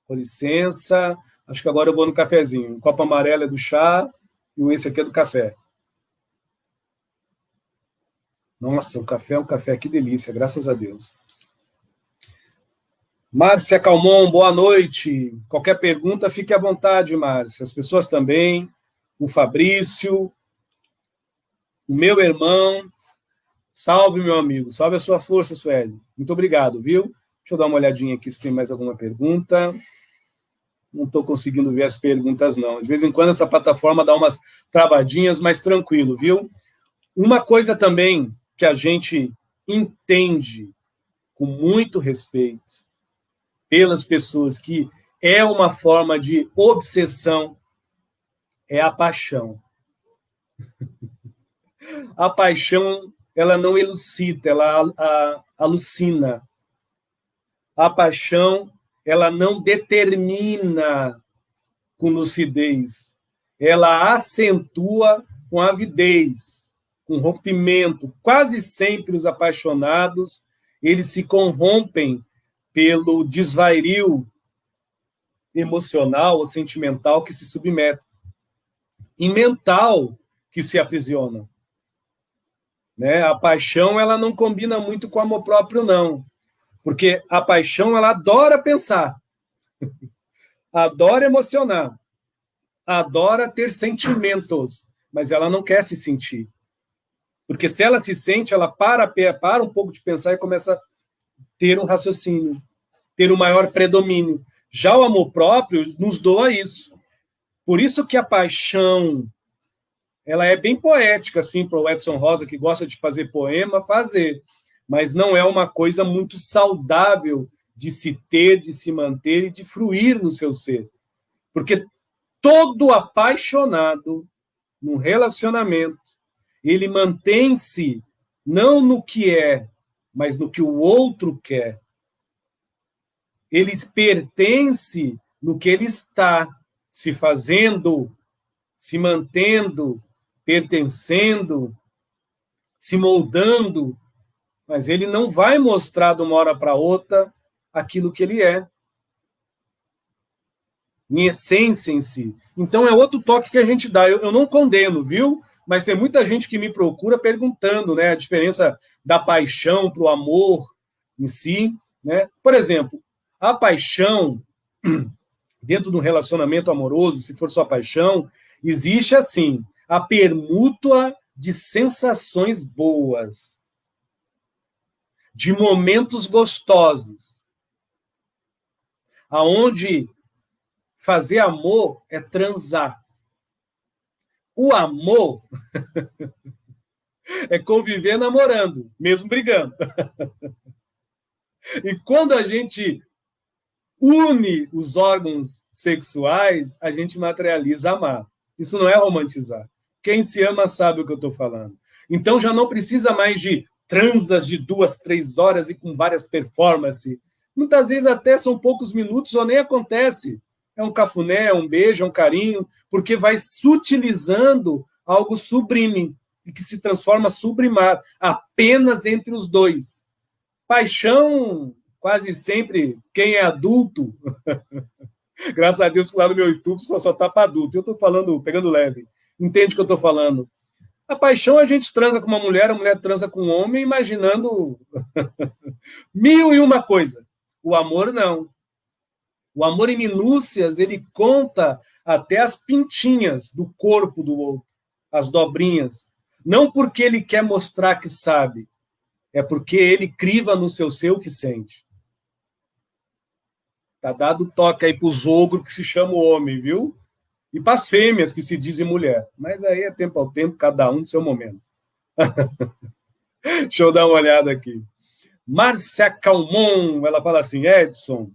Com licença. Acho que agora eu vou no cafezinho. O copo amarelo é do chá e esse aqui é do café. Nossa, o café é um café, que delícia, graças a Deus. Márcia Calmon, boa noite. Qualquer pergunta, fique à vontade, Márcia. As pessoas também. O Fabrício, o meu irmão. Salve, meu amigo. Salve a sua força, Sueli. Muito obrigado, viu? Deixa eu dar uma olhadinha aqui se tem mais alguma pergunta. Não estou conseguindo ver as perguntas, não. De vez em quando essa plataforma dá umas travadinhas, mas tranquilo, viu? Uma coisa também que a gente entende com muito respeito pelas pessoas, que é uma forma de obsessão, é a paixão. A paixão, ela não elucida, ela alucina. A paixão, ela não determina com lucidez, ela acentua com avidez, com rompimento. Quase sempre os apaixonados, eles se corrompem pelo desvario emocional ou sentimental que se submete, e mental que se aprisiona. Né? A paixão, ela não combina muito com o amor próprio, não. Porque a paixão, ela adora pensar, adora emocionar, adora ter sentimentos, mas ela não quer se sentir. Porque se ela se sente, ela para um pouco de pensar e começa a ter um raciocínio, ter um maior predomínio. Já o amor próprio nos doa isso. Por isso que a paixão, ela é bem poética, assim, para o Edson Rosa, que gosta de fazer poema, fazer. Mas não é uma coisa muito saudável de se ter, de se manter e de fruir no seu ser. Porque todo apaixonado num relacionamento, ele mantém-se não no que é, mas no que o outro quer. Ele pertence no que ele está, se fazendo, se mantendo, pertencendo, se moldando, mas ele não vai mostrar de uma hora para outra aquilo que ele é, em essência em si. Então é outro toque que a gente dá. Eu não condeno, viu? Mas tem muita gente que me procura perguntando, né, a diferença da paixão para o amor em si, né? Por exemplo, a paixão, dentro de um relacionamento amoroso, se for só paixão, existe assim, a permuta de sensações boas, de momentos gostosos, aonde fazer amor é transar. O amor é conviver namorando, mesmo brigando. E quando a gente une os órgãos sexuais, a gente materializa amar. Isso não é romantizar. Quem se ama sabe o que eu estou falando. Então já não precisa mais de transas de 2, 3 horas e com várias performances. Muitas vezes até são poucos minutos ou nem acontece. É um cafuné, é um beijo, é um carinho, porque vai sutilizando algo sublime e que se transforma sublimar apenas entre os dois. Paixão, quase sempre, quem é adulto, graças a Deus que lá no meu YouTube só está para adulto. Eu estou falando, pegando leve. Entende o que eu estou falando? A paixão, a gente transa com uma mulher, a mulher transa com um homem, imaginando 1001 coisa. O amor, não. O amor em minúcias, ele conta até as pintinhas do corpo do outro, as dobrinhas. Não porque ele quer mostrar que sabe, é porque ele criva no seu ser o que sente. Tá dado toque aí para os ogros que se chama o homem, viu? E para as fêmeas que se dizem mulher. Mas aí é tempo ao tempo, cada um no seu momento. Deixa eu dar uma olhada aqui. Márcia Calmon, ela fala assim, Edson,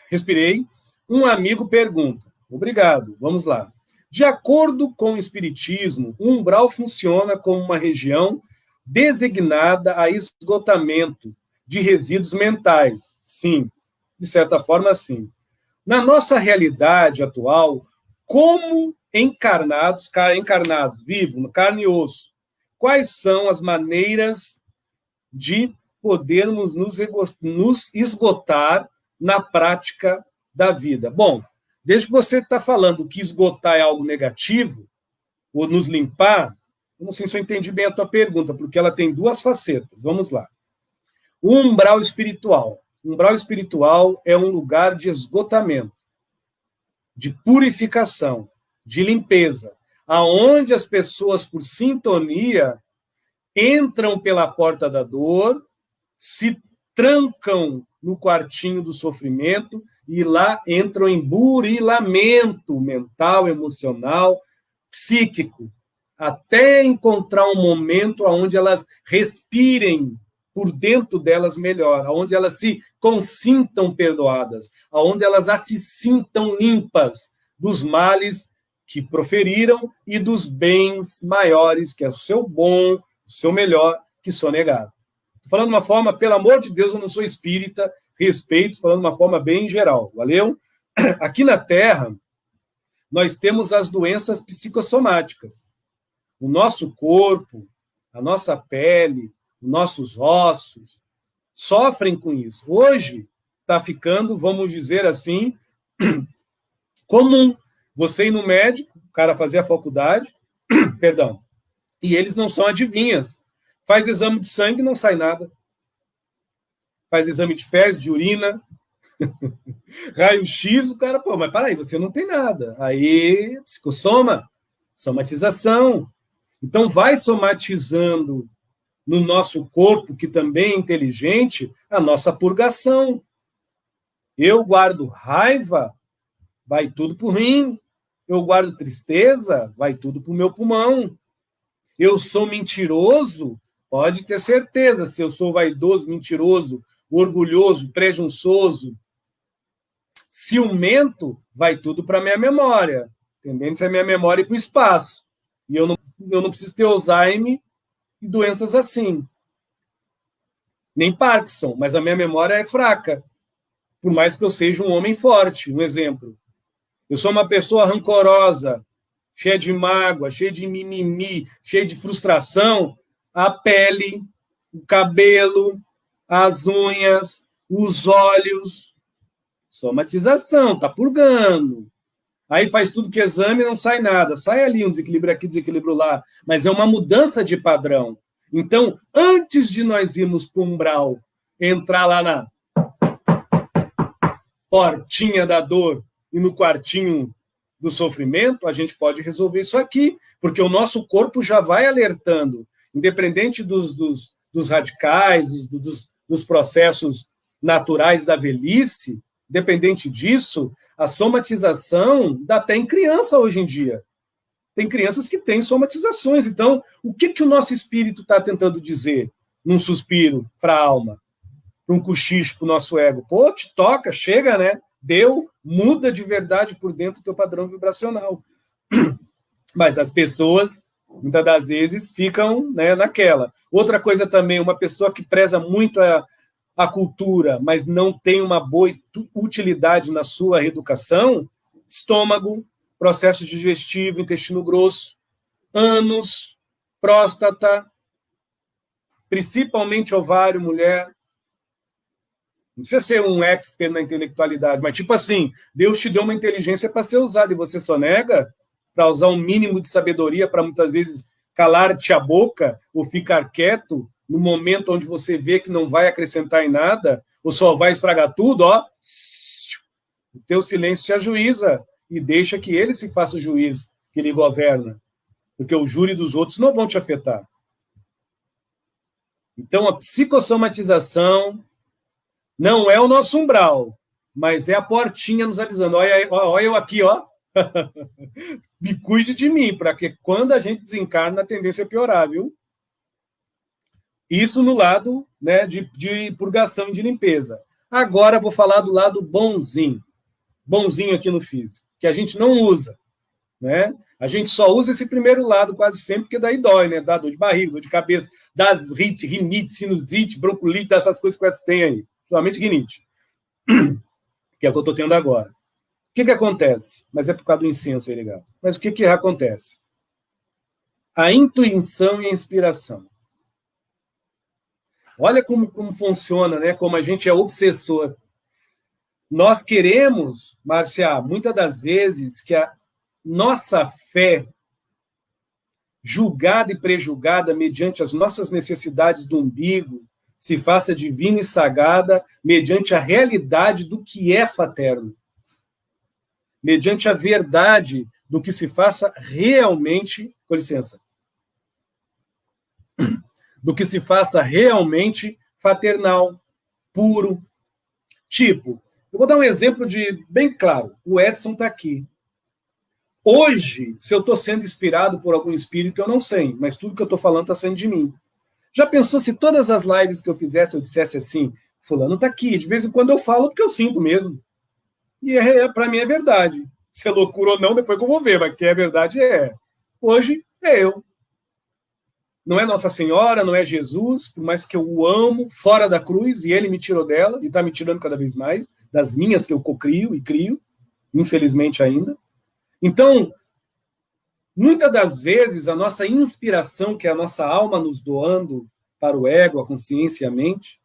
respirei, um amigo pergunta, obrigado, vamos lá. De acordo com o Espiritismo, o umbral funciona como uma região designada a esgotamento de resíduos mentais. Sim, de certa forma, sim. Na nossa realidade atual, como encarnados, vivos, no carne e osso, quais são as maneiras de podermos nos esgotar na prática da vida? Bom, desde que você está falando que esgotar é algo negativo, ou nos limpar, eu não sei se eu entendi bem a tua pergunta, porque ela tem duas facetas. Vamos lá. O umbral espiritual. O umbral espiritual é um lugar de esgotamento, de purificação, de limpeza, aonde as pessoas, por sintonia, entram pela porta da dor, se trancam no quartinho do sofrimento e lá entram em burilamento mental, emocional, psíquico, até encontrar um momento onde elas respirem por dentro delas melhor, onde elas se consintam perdoadas, onde elas se sintam limpas dos males que proferiram e dos bens maiores, que é o seu bom, o seu melhor, que sonegado. Estou falando de uma forma, pelo amor de Deus, eu não sou espírita, respeito, falando de uma forma bem geral, valeu? Aqui na Terra, nós temos as doenças psicossomáticas. O nosso corpo, a nossa pele, os nossos ossos sofrem com isso. Hoje está ficando, vamos dizer assim, comum você ir no médico, o cara fazer a faculdade, perdão, e eles não são adivinhas. Faz exame de sangue, não sai nada. Faz exame de fezes, de urina, raio-x, o cara, pô, mas peraí, você não tem nada. Aí, psicossoma, somatização. Então, vai somatizando no nosso corpo, que também é inteligente, a nossa purgação. Eu guardo raiva, vai tudo para o rim. Eu guardo tristeza, vai tudo para o meu pulmão. Eu sou mentiroso, pode ter certeza, se eu sou vaidoso, mentiroso, orgulhoso, presunçoso, ciumento, vai tudo para a minha memória. Tendência é a minha memória ir para o espaço. E eu não preciso ter Alzheimer e doenças assim. Nem Parkinson, mas a minha memória é fraca. Por mais que eu seja um homem forte, um exemplo. Eu sou uma pessoa rancorosa, cheia de mágoa, cheia de mimimi, cheia de frustração. A pele, o cabelo, as unhas, os olhos. Somatização, tá purgando. Aí faz tudo que exame e não sai nada. Sai ali um desequilíbrio aqui, desequilíbrio lá. Mas é uma mudança de padrão. Então, antes de nós irmos para o umbral, entrar lá na portinha da dor e no quartinho do sofrimento, a gente pode resolver isso aqui, porque o nosso corpo já vai alertando, independente dos radicais, dos processos naturais da velhice, independente disso, a somatização dá até em criança hoje em dia. Tem crianças que têm somatizações. Então, o que o nosso espírito está tentando dizer num suspiro para a alma? Para um cochicho para o nosso ego? Pô, te toca, chega, né? muda de verdade por dentro do teu padrão vibracional. Mas as pessoas, muitas das vezes, ficam, né, naquela. Outra coisa também, uma pessoa que preza muito a cultura, mas não tem uma boa utilidade na sua reeducação, estômago, processo digestivo, intestino grosso, ânus, próstata, principalmente ovário, mulher. Não precisa ser um expert na intelectualidade, mas tipo assim, Deus te deu uma inteligência para ser usada e você só nega para usar um mínimo de sabedoria para muitas vezes calar-te a boca ou ficar quieto no momento onde você vê que não vai acrescentar em nada ou só vai estragar tudo, ó. O teu silêncio te ajuiza e deixa que ele se faça o juiz que lhe governa, porque o júri dos outros não vão te afetar. Então, a psicossomatização não é o nosso umbral, mas é a portinha nos avisando. Olha eu aqui, ó. Me cuide de mim, para que quando a gente desencarna, a tendência é piorar, viu? Isso no lado, né, de purgação e de limpeza. Agora vou falar do lado bonzinho. Bonzinho aqui no físico, que a gente não usa, né? A gente só usa esse primeiro lado quase sempre, porque daí dói, né? Dá dor de barriga, dor de cabeça, das rinite, sinusite, broncolite, dessas coisas que você tem aí. Principalmente rinite, que é o que eu estou tendo agora. O que acontece? Mas é por causa do incenso aí, legal. Mas o que acontece? A intuição e a inspiração. Olha como funciona, né? Como a gente é obsessor. Nós queremos, Márcia, muitas das vezes, que a nossa fé, julgada e prejulgada mediante as nossas necessidades do umbigo, se faça divina e sagrada mediante a realidade do que é fraterno. Mediante a verdade do que se faça realmente, com licença, do que se faça realmente fraternal, puro. Tipo, eu vou dar um exemplo bem claro. O Edson está aqui. Hoje, se eu estou sendo inspirado por algum espírito, eu não sei, mas tudo que eu estou falando está saindo de mim. Já pensou se todas as lives que eu fizesse, eu dissesse assim, fulano está aqui, de vez em quando eu falo porque eu sinto mesmo. E para mim é verdade. Se é loucura ou não, depois que eu vou ver, mas que é verdade é. Hoje é eu. Não é Nossa Senhora, não é Jesus, por mais que eu o amo, fora da cruz, e ele me tirou dela, e está me tirando cada vez mais, das minhas que eu cocrio e crio, infelizmente ainda. Então, muitas das vezes, a nossa inspiração, que é a nossa alma nos doando para o ego, a consciência e a mente,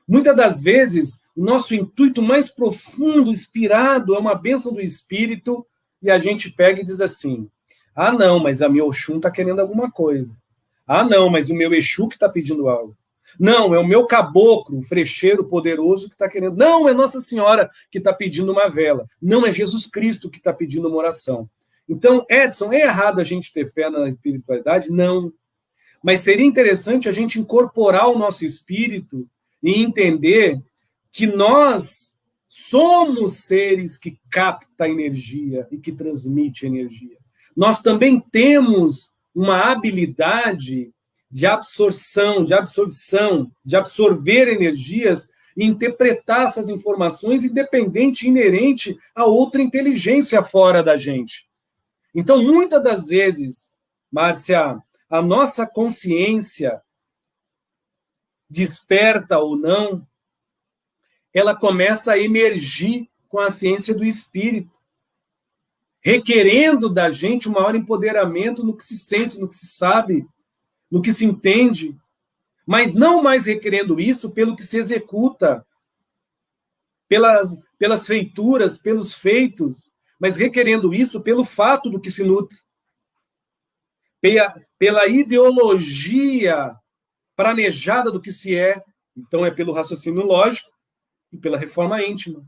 muitas das vezes, o nosso intuito mais profundo, inspirado, é uma bênção do Espírito, e a gente pega e diz assim, ah, não, mas a minha Oxum está querendo alguma coisa. Ah, não, mas o meu Exu que está pedindo algo. Não, é o meu caboclo, o frecheiro poderoso que está querendo. Não, é Nossa Senhora que está pedindo uma vela. Não, é Jesus Cristo que está pedindo uma oração. Então, Edson, é errado a gente ter fé na espiritualidade? Não. Mas seria interessante a gente incorporar o nosso espírito e entender que nós somos seres que captam energia e que transmitem energia. Nós também temos uma habilidade de absorção, de absorver energias e interpretar essas informações independente, inerente a outra inteligência fora da gente. Então, muitas das vezes, Márcia, a nossa consciência, desperta ou não, ela começa a emergir com a ciência do espírito, requerendo da gente um maior empoderamento no que se sente, no que se sabe, no que se entende, mas não mais requerendo isso pelo que se executa, pelas feituras, pelos feitos, mas requerendo isso pelo fato do que se nutre, pela ideologia planejada do que se é, então é pelo raciocínio lógico e pela reforma íntima.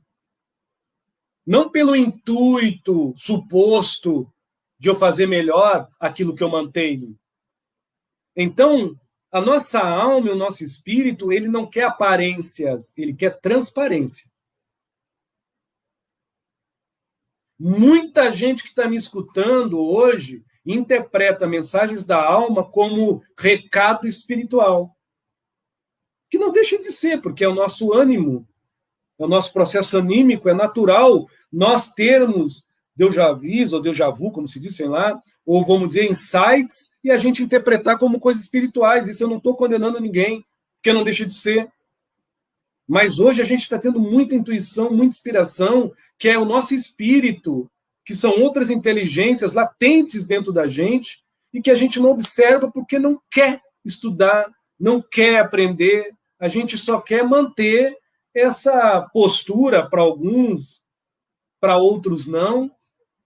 Não pelo intuito suposto de eu fazer melhor aquilo que eu mantenho. Então, a nossa alma e o nosso espírito, ele não quer aparências, ele quer transparência. Muita gente que está me escutando hoje interpreta mensagens da alma como recado espiritual. Que não deixa de ser, porque é o nosso ânimo é o nosso processo anímico, é natural nós termos déjà vu, ou déjà vu, como se dizem lá, ou vamos dizer, insights, e a gente interpretar como coisas espirituais. Isso eu não estou condenando ninguém, porque não deixa de ser. Mas hoje a gente está tendo muita intuição, muita inspiração, que é o nosso espírito, que são outras inteligências latentes dentro da gente, e que a gente não observa porque não quer estudar, não quer aprender, a gente só quer manter essa postura para alguns, para outros não,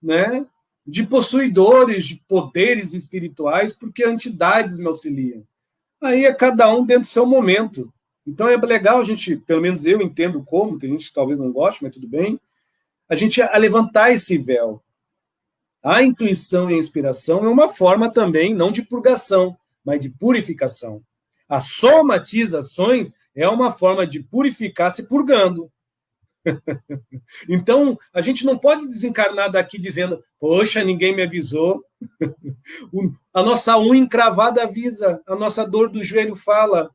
né? De possuidores de poderes espirituais, porque entidades me auxiliam. Aí é cada um dentro do seu momento. Então é legal a gente, pelo menos eu entendo como, tem gente que talvez não goste, mas tudo bem, a gente a levantar esse véu. A intuição e a inspiração é uma forma também, não de purgação, mas de purificação. As somatizações é uma forma de purificar se purgando. Então, a gente não pode desencarnar daqui dizendo, poxa, ninguém me avisou. A nossa unha encravada avisa, a nossa dor do joelho fala,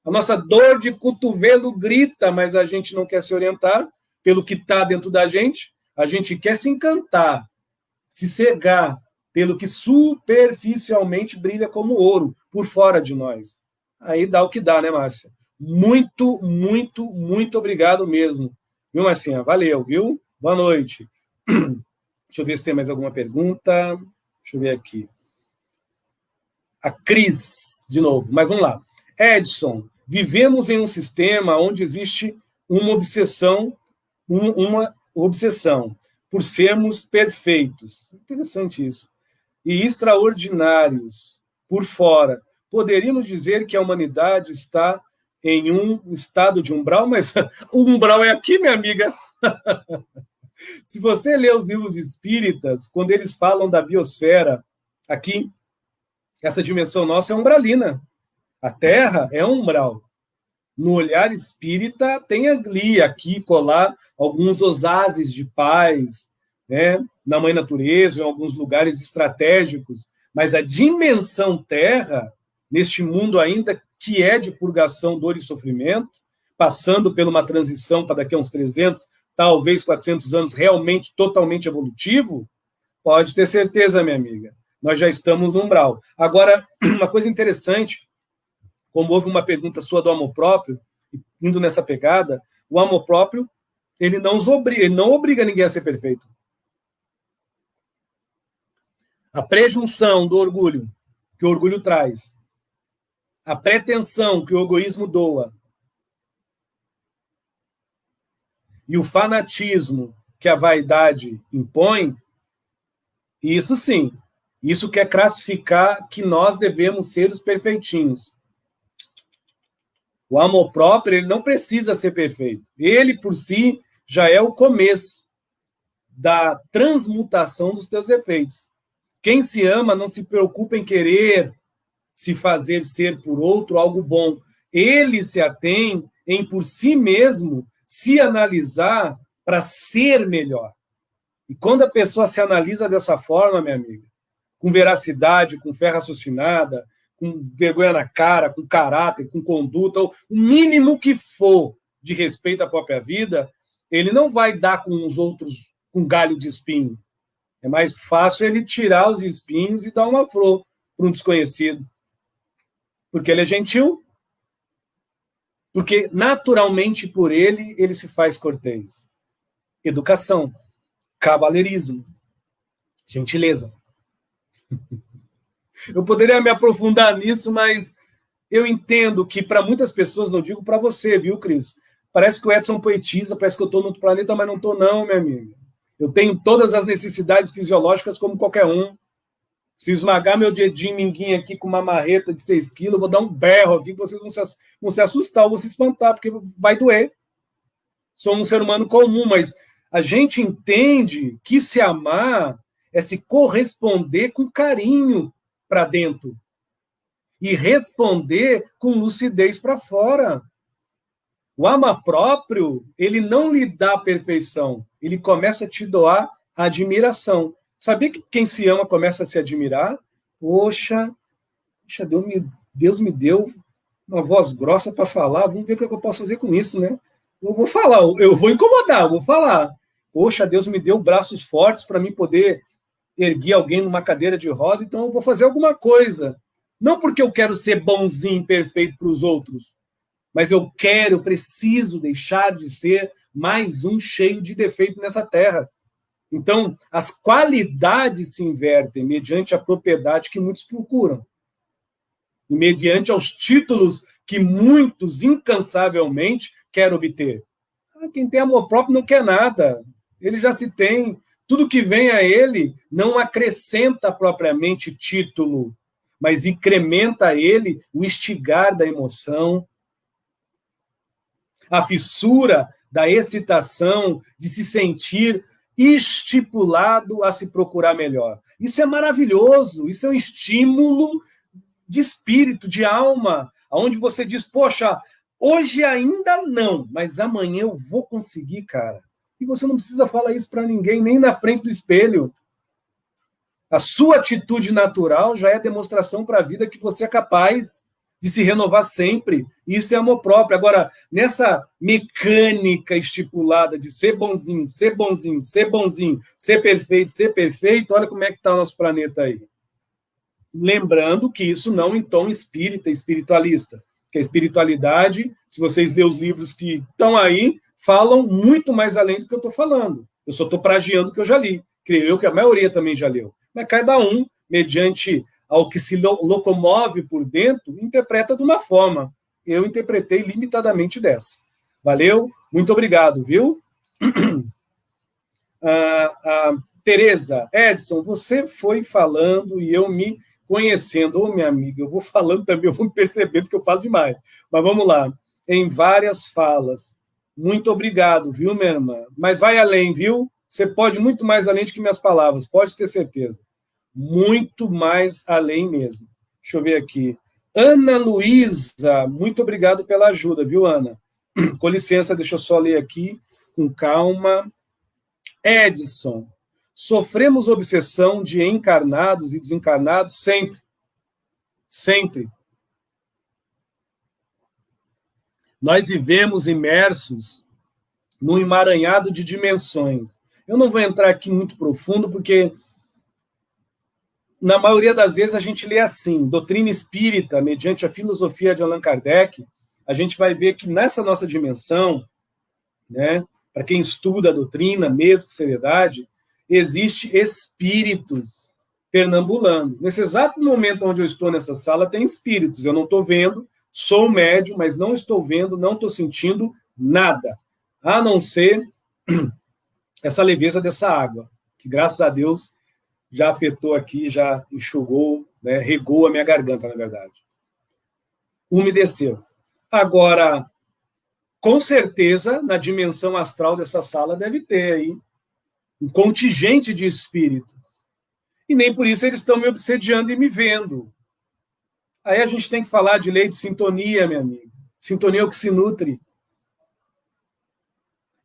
a nossa dor de cotovelo grita, mas a gente não quer se orientar pelo que está dentro da gente, a gente quer se encantar, se cegar pelo que superficialmente brilha como ouro por fora de nós. Aí dá o que dá, né, Márcia? Muito, muito, muito obrigado mesmo. Viu, Marcinha? Valeu, viu? Boa noite. Deixa eu ver se tem mais alguma pergunta. Deixa eu ver aqui. A Cris, de novo, mas vamos lá. Edson, vivemos em um sistema onde existe uma obsessão por sermos perfeitos. Interessante isso. E extraordinários por fora. Poderíamos dizer que a humanidade está em um estado de umbral, mas o umbral é aqui, minha amiga. Se você ler os livros espíritas, quando eles falam da biosfera, aqui, essa dimensão nossa é umbralina. A Terra é um umbral. No olhar espírita, tem ali, aqui, colar, alguns oásis de paz, né? Na Mãe Natureza, em alguns lugares estratégicos. Mas a dimensão Terra, neste mundo ainda que é de purgação, dor e sofrimento, passando por uma transição para daqui a uns 300, talvez 400 anos, realmente, totalmente evolutivo, pode ter certeza, minha amiga. Nós já estamos no umbral. Agora, uma coisa interessante, como houve uma pergunta sua do amor próprio, indo nessa pegada, o amor próprio, ele não obriga ninguém a ser perfeito. A prejunção do orgulho, que o orgulho traz, a pretensão que o egoísmo doa, e o fanatismo que a vaidade impõe, isso sim, isso quer classificar que nós devemos ser os perfeitinhos. O amor próprio, ele não precisa ser perfeito. Ele, por si, já é o começo da transmutação dos teus defeitos. Quem se ama não se preocupa em querer se fazer ser por outro algo bom. Ele se atém em, por si mesmo, se analisar para ser melhor. E quando a pessoa se analisa dessa forma, minha amiga, com veracidade, com fé raciocinada, com vergonha na cara, com caráter, com conduta, o mínimo que for de respeito à própria vida, ele não vai dar com os outros um galho de espinho. É mais fácil ele tirar os espinhos e dar uma flor para um desconhecido. Porque ele é gentil. Porque, naturalmente, por ele se faz cortês. Educação, cavalheirismo, gentileza. Eu poderia me aprofundar nisso, mas eu entendo que para muitas pessoas, não digo para você, viu, Cris? Parece que o Edson poetiza, parece que eu estou no outro planeta, mas não estou não, minha amiga. Eu tenho todas as necessidades fisiológicas como qualquer um. Se esmagar meu dedinho minguinho aqui com uma marreta de 6 quilos, eu vou dar um berro aqui, que vocês vão se assustar ou vão se espantar, porque vai doer. Sou um ser humano comum, mas a gente entende que se amar é se corresponder com carinho para dentro e responder com lucidez para fora. O amor próprio, ele não lhe dá perfeição, ele começa a te doar a admiração. Sabia que quem se ama começa a se admirar? Poxa, Deus me deu uma voz grossa para falar, vamos ver o que eu posso fazer com isso, né? eu vou falar, eu vou incomodar, eu vou falar. Poxa, Deus me deu braços fortes para mim poder erguer alguém numa cadeira de roda, então eu vou fazer alguma coisa. Não porque eu quero ser bonzinho, perfeito para os outros, mas eu preciso deixar de ser mais um cheio de defeito nessa terra. Então, as qualidades se invertem mediante a propriedade que muitos procuram. E mediante aos títulos que muitos incansavelmente querem obter. Quem tem amor próprio não quer nada. Ele já se tem. Tudo que vem a ele não acrescenta propriamente título, mas incrementa a ele o instigar da emoção, a fissura da excitação, de se sentir estipulado a se procurar melhor. Isso é maravilhoso, isso é um estímulo de espírito, de alma, onde você diz, poxa, hoje ainda não, mas amanhã eu vou conseguir, cara. E você não precisa falar isso para ninguém, nem na frente do espelho. A sua atitude natural já é demonstração para a vida que você é capaz de se renovar sempre. Isso é amor próprio. Agora, nessa mecânica estipulada de ser bonzinho, ser bonzinho, ser bonzinho, ser perfeito, olha como é que está o nosso planeta aí. Lembrando que isso não em tom espírita, espiritualista. Que a espiritualidade, se vocês lerem os livros que estão aí, falam muito mais além do que eu estou falando. Eu só estou plagiando o que eu já li. Creio eu que a maioria também já leu. Mas cada um, mediante ao que se locomove por dentro, interpreta de uma forma. Eu interpretei limitadamente dessa. Valeu? Muito obrigado, viu? Tereza, Edson, você foi falando e eu me conhecendo. Ô, minha amiga, eu vou falando também, eu vou me percebendo que eu falo demais. Mas vamos lá. Em várias falas. Muito obrigado, viu, minha irmã? Mas vai além, viu? Você pode muito mais além do que minhas palavras, pode ter certeza. Muito mais além mesmo. Deixa eu ver aqui. Ana Luísa, muito obrigado pela ajuda, viu, Ana? Com licença, deixa eu só ler aqui, com calma. Edson, sofremos obsessão de encarnados e desencarnados sempre. Sempre. Nós vivemos imersos num emaranhado de dimensões. Eu não vou entrar aqui muito profundo, porque na maioria das vezes a gente lê assim, doutrina espírita, mediante a filosofia de Allan Kardec, a gente vai ver que nessa nossa dimensão, né, para quem estuda a doutrina, mesmo com seriedade, existe espíritos pernambulando. Nesse exato momento onde eu estou nessa sala, tem espíritos. Eu não estou vendo, sou médium, mas não estou vendo, não estou sentindo nada, a não ser essa leveza dessa água, que graças a Deus já afetou aqui, já enxugou, né, regou a minha garganta, na verdade. Umedeceu. Agora, com certeza, na dimensão astral dessa sala deve ter aí um contingente de espíritos. E nem por isso eles estão me obsediando e me vendo. Aí a gente tem que falar de lei de sintonia, meu amigo. Sintonia é o que se nutre.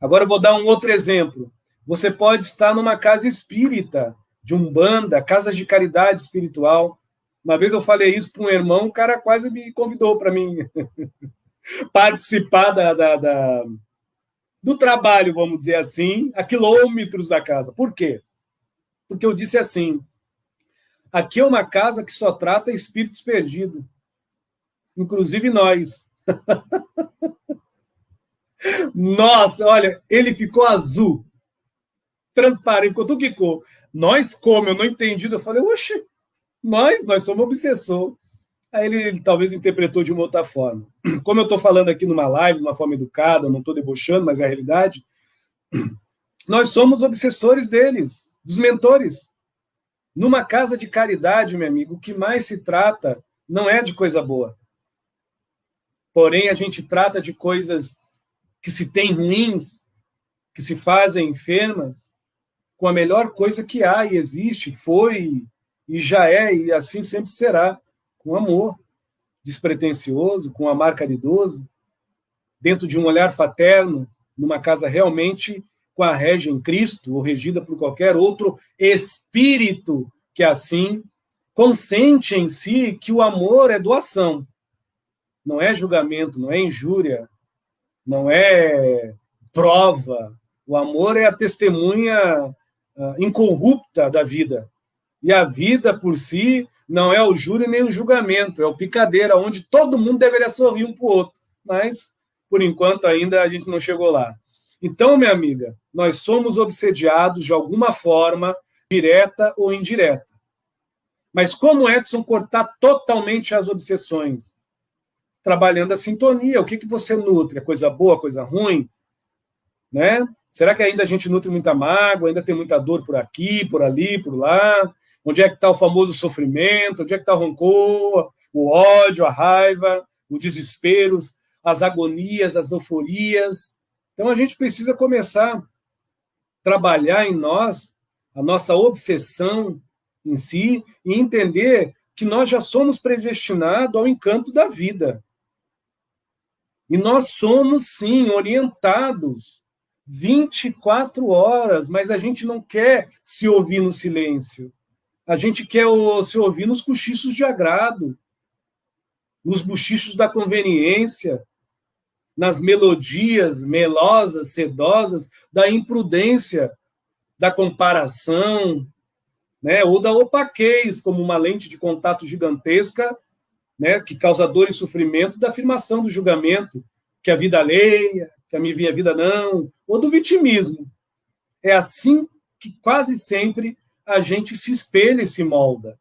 Agora eu vou dar um outro exemplo. Você pode estar numa casa espírita, de umbanda, casas de caridade espiritual. Uma vez eu falei isso para um irmão, o cara quase me convidou para mim participar do trabalho, vamos dizer assim, a quilômetros da casa. Por quê? Porque eu disse assim, aqui é uma casa que só trata espíritos perdidos, inclusive nós. Nossa, olha, ele ficou azul, transparente, ficou tudo que ficou. Nós como? Eu não entendi. Eu falei, oxe, nós somos obsessor. Aí ele talvez interpretou de uma outra forma. Como eu estou falando aqui numa live, de uma forma educada, não estou debochando, mas é a realidade, nós somos obsessores deles, dos mentores. Numa casa de caridade, meu amigo, o que mais se trata não é de coisa boa. Porém, a gente trata de coisas que se tem ruins, que se fazem enfermas, com a melhor coisa que há e existe, foi e já é, e assim sempre será, com amor despretensioso, com amar caridoso, dentro de um olhar fraterno, numa casa realmente com a régia em Cristo, ou regida por qualquer outro espírito que assim consente em si que o amor é doação, não é julgamento, não é injúria, não é prova. O amor é a testemunha incorrupta da vida. E a vida, por si, não é o júri nem o julgamento, é o picadeiro, onde todo mundo deveria sorrir um para o outro. Mas, por enquanto, ainda a gente não chegou lá. Então, minha amiga, nós somos obsediados de alguma forma, direta ou indireta. Mas como, Edson, cortar totalmente as obsessões? Trabalhando a sintonia. O que você nutre? É coisa boa, coisa ruim? Né? Será que ainda a gente nutre muita mágoa? Ainda tem muita dor por aqui, por ali, por lá? Onde é que está o famoso sofrimento? Onde é que está o rancor, o ódio, a raiva, o desespero, as agonias, as euforias? Então, a gente precisa começar a trabalhar em nós a nossa obsessão em si e entender que nós já somos predestinados ao encanto da vida. E nós somos, sim, orientados 24 horas, mas a gente não quer se ouvir no silêncio. A gente quer se ouvir nos cochichos de agrado, nos bochichos da conveniência, nas melodias melosas, sedosas, da imprudência, da comparação, né? Ou da opaquez, como uma lente de contato gigantesca, né? Que causa dor e sofrimento, da afirmação do julgamento, que a vida alheia, que a minha vida não, ou do vitimismo. É assim que quase sempre a gente se espelha e se molda.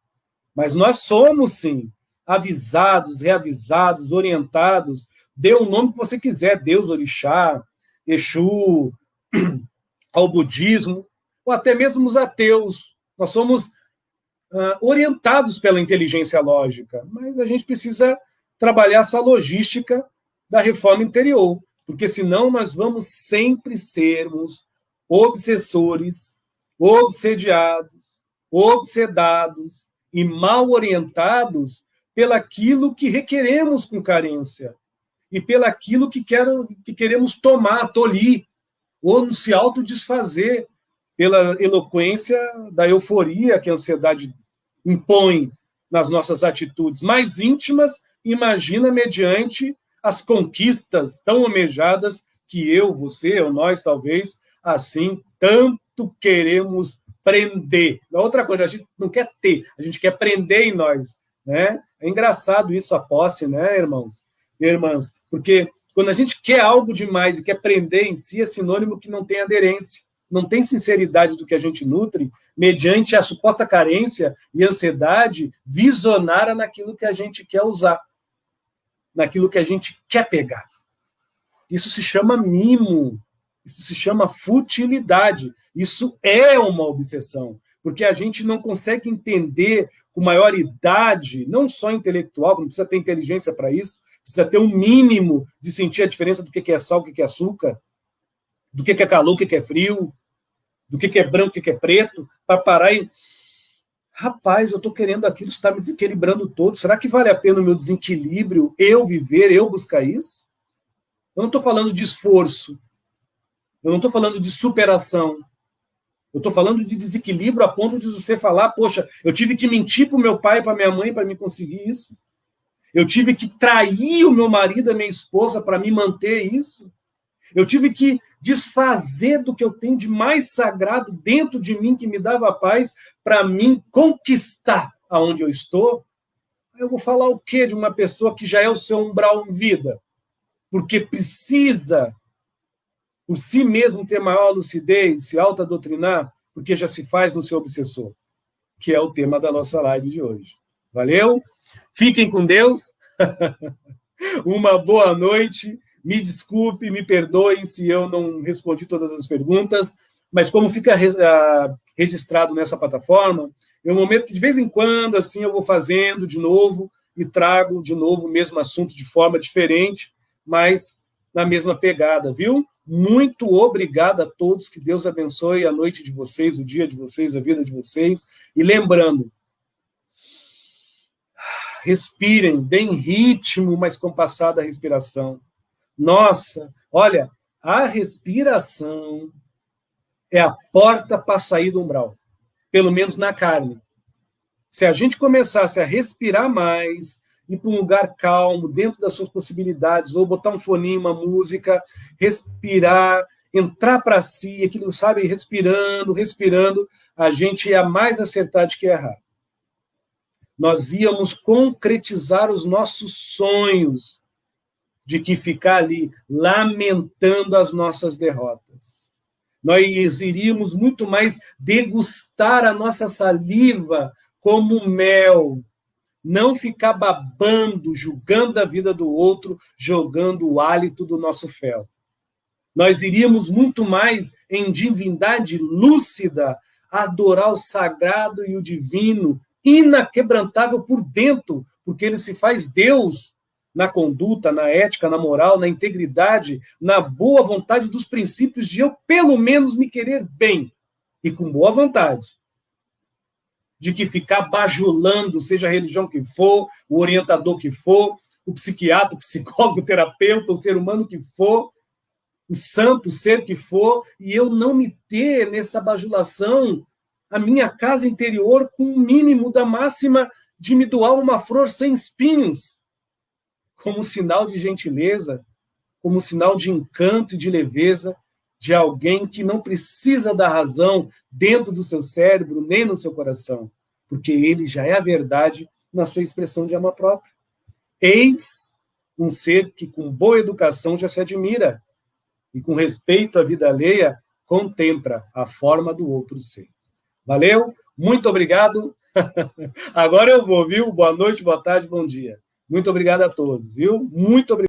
Mas nós somos, sim, avisados, reavisados, orientados. Dê o nome que você quiser, Deus, Orixá, Exu, ao budismo, ou até mesmo os ateus. Nós somos orientados pela inteligência lógica, mas a gente precisa trabalhar essa logística da reforma interior, porque senão nós vamos sempre sermos obsessores, obsediados, obsedados e mal orientados pelaquilo que requeremos com carência e pelaquilo que queremos tomar, tolir, ou se autodesfazer pela eloquência da euforia que a ansiedade impõe nas nossas atitudes mais íntimas, imagina mediante as conquistas tão almejadas que eu, você ou nós, talvez, assim, tanto queremos prender. Outra coisa, a gente não quer ter, a gente quer prender em nós. Né? É engraçado isso, a posse, né, irmãos e irmãs? Porque quando a gente quer algo demais e quer prender em si, é sinônimo que não tem aderência, não tem sinceridade do que a gente nutre, mediante a suposta carência e ansiedade visionária naquilo que a gente quer usar, naquilo que a gente quer pegar. Isso se chama mimo, isso se chama futilidade, isso é uma obsessão, porque a gente não consegue entender com maior idade, não só intelectual, não precisa ter inteligência para isso, precisa ter um mínimo de sentir a diferença do que é sal, o que é açúcar, do que é calor, o que é frio, do que é branco, o que é preto, para parar e... Rapaz, eu estou querendo aquilo, está me desequilibrando todo. Será que vale a pena o meu desequilíbrio, eu viver, eu buscar isso? Eu não estou falando de esforço, eu não estou falando de superação, eu estou falando de desequilíbrio a ponto de você falar, poxa, eu tive que mentir para o meu pai e para minha mãe para me conseguir isso. Eu tive que trair o meu marido e a minha esposa para me manter isso. Eu tive que desfazer do que eu tenho de mais sagrado dentro de mim, que me dava paz, para mim conquistar aonde eu estou. Eu vou falar o quê de uma pessoa que já é o seu umbral em vida? Porque precisa, por si mesmo, ter maior lucidez, se autodoutrinar, porque já se faz no seu obsessor, que é o tema da nossa live de hoje. Valeu? Fiquem com Deus. Uma boa noite. Me desculpe, me perdoem se eu não respondi todas as perguntas, mas como fica registrado nessa plataforma, é um momento que de vez em quando assim eu vou fazendo de novo e trago de novo o mesmo assunto de forma diferente, mas na mesma pegada, viu? Muito obrigado a todos, que Deus abençoe a noite de vocês, o dia de vocês, a vida de vocês. E lembrando, respirem, deem ritmo, mas compassada a respiração. Nossa, olha, a respiração é a porta para sair do umbral, pelo menos na carne. Se a gente começasse a respirar mais ir para um lugar calmo, dentro das suas possibilidades, ou botar um foninho, uma música, respirar, entrar para si, aquilo, sabe, respirando, a gente ia mais acertar do que errar. Nós íamos concretizar os nossos sonhos, de que ficar ali lamentando as nossas derrotas. Nós iríamos muito mais degustar a nossa saliva como mel, não ficar babando, julgando a vida do outro, jogando o hálito do nosso fel. Nós iríamos muito mais em divindade lúcida, adorar o sagrado e o divino, inaquebrantável por dentro, porque ele se faz Deus na conduta, na ética, na moral, na integridade, na boa vontade dos princípios de eu, pelo menos, me querer bem e com boa vontade. De que ficar bajulando, seja a religião que for, o orientador que for, o psiquiatra, o psicólogo, o terapeuta, o ser humano que for, o santo, o ser que for, e eu não me ter nessa bajulação a minha casa interior com o mínimo da máxima de me doar uma flor sem espinhos, como sinal de gentileza, como sinal de encanto e de leveza de alguém que não precisa da razão dentro do seu cérebro, nem no seu coração, porque ele já é a verdade na sua expressão de amor próprio. Eis um ser que, com boa educação, já se admira e, com respeito à vida alheia, contempla a forma do outro ser. Valeu? Muito obrigado. Agora eu vou, viu? Boa noite, boa tarde, bom dia. Muito obrigado a todos, viu? Muito obrigado.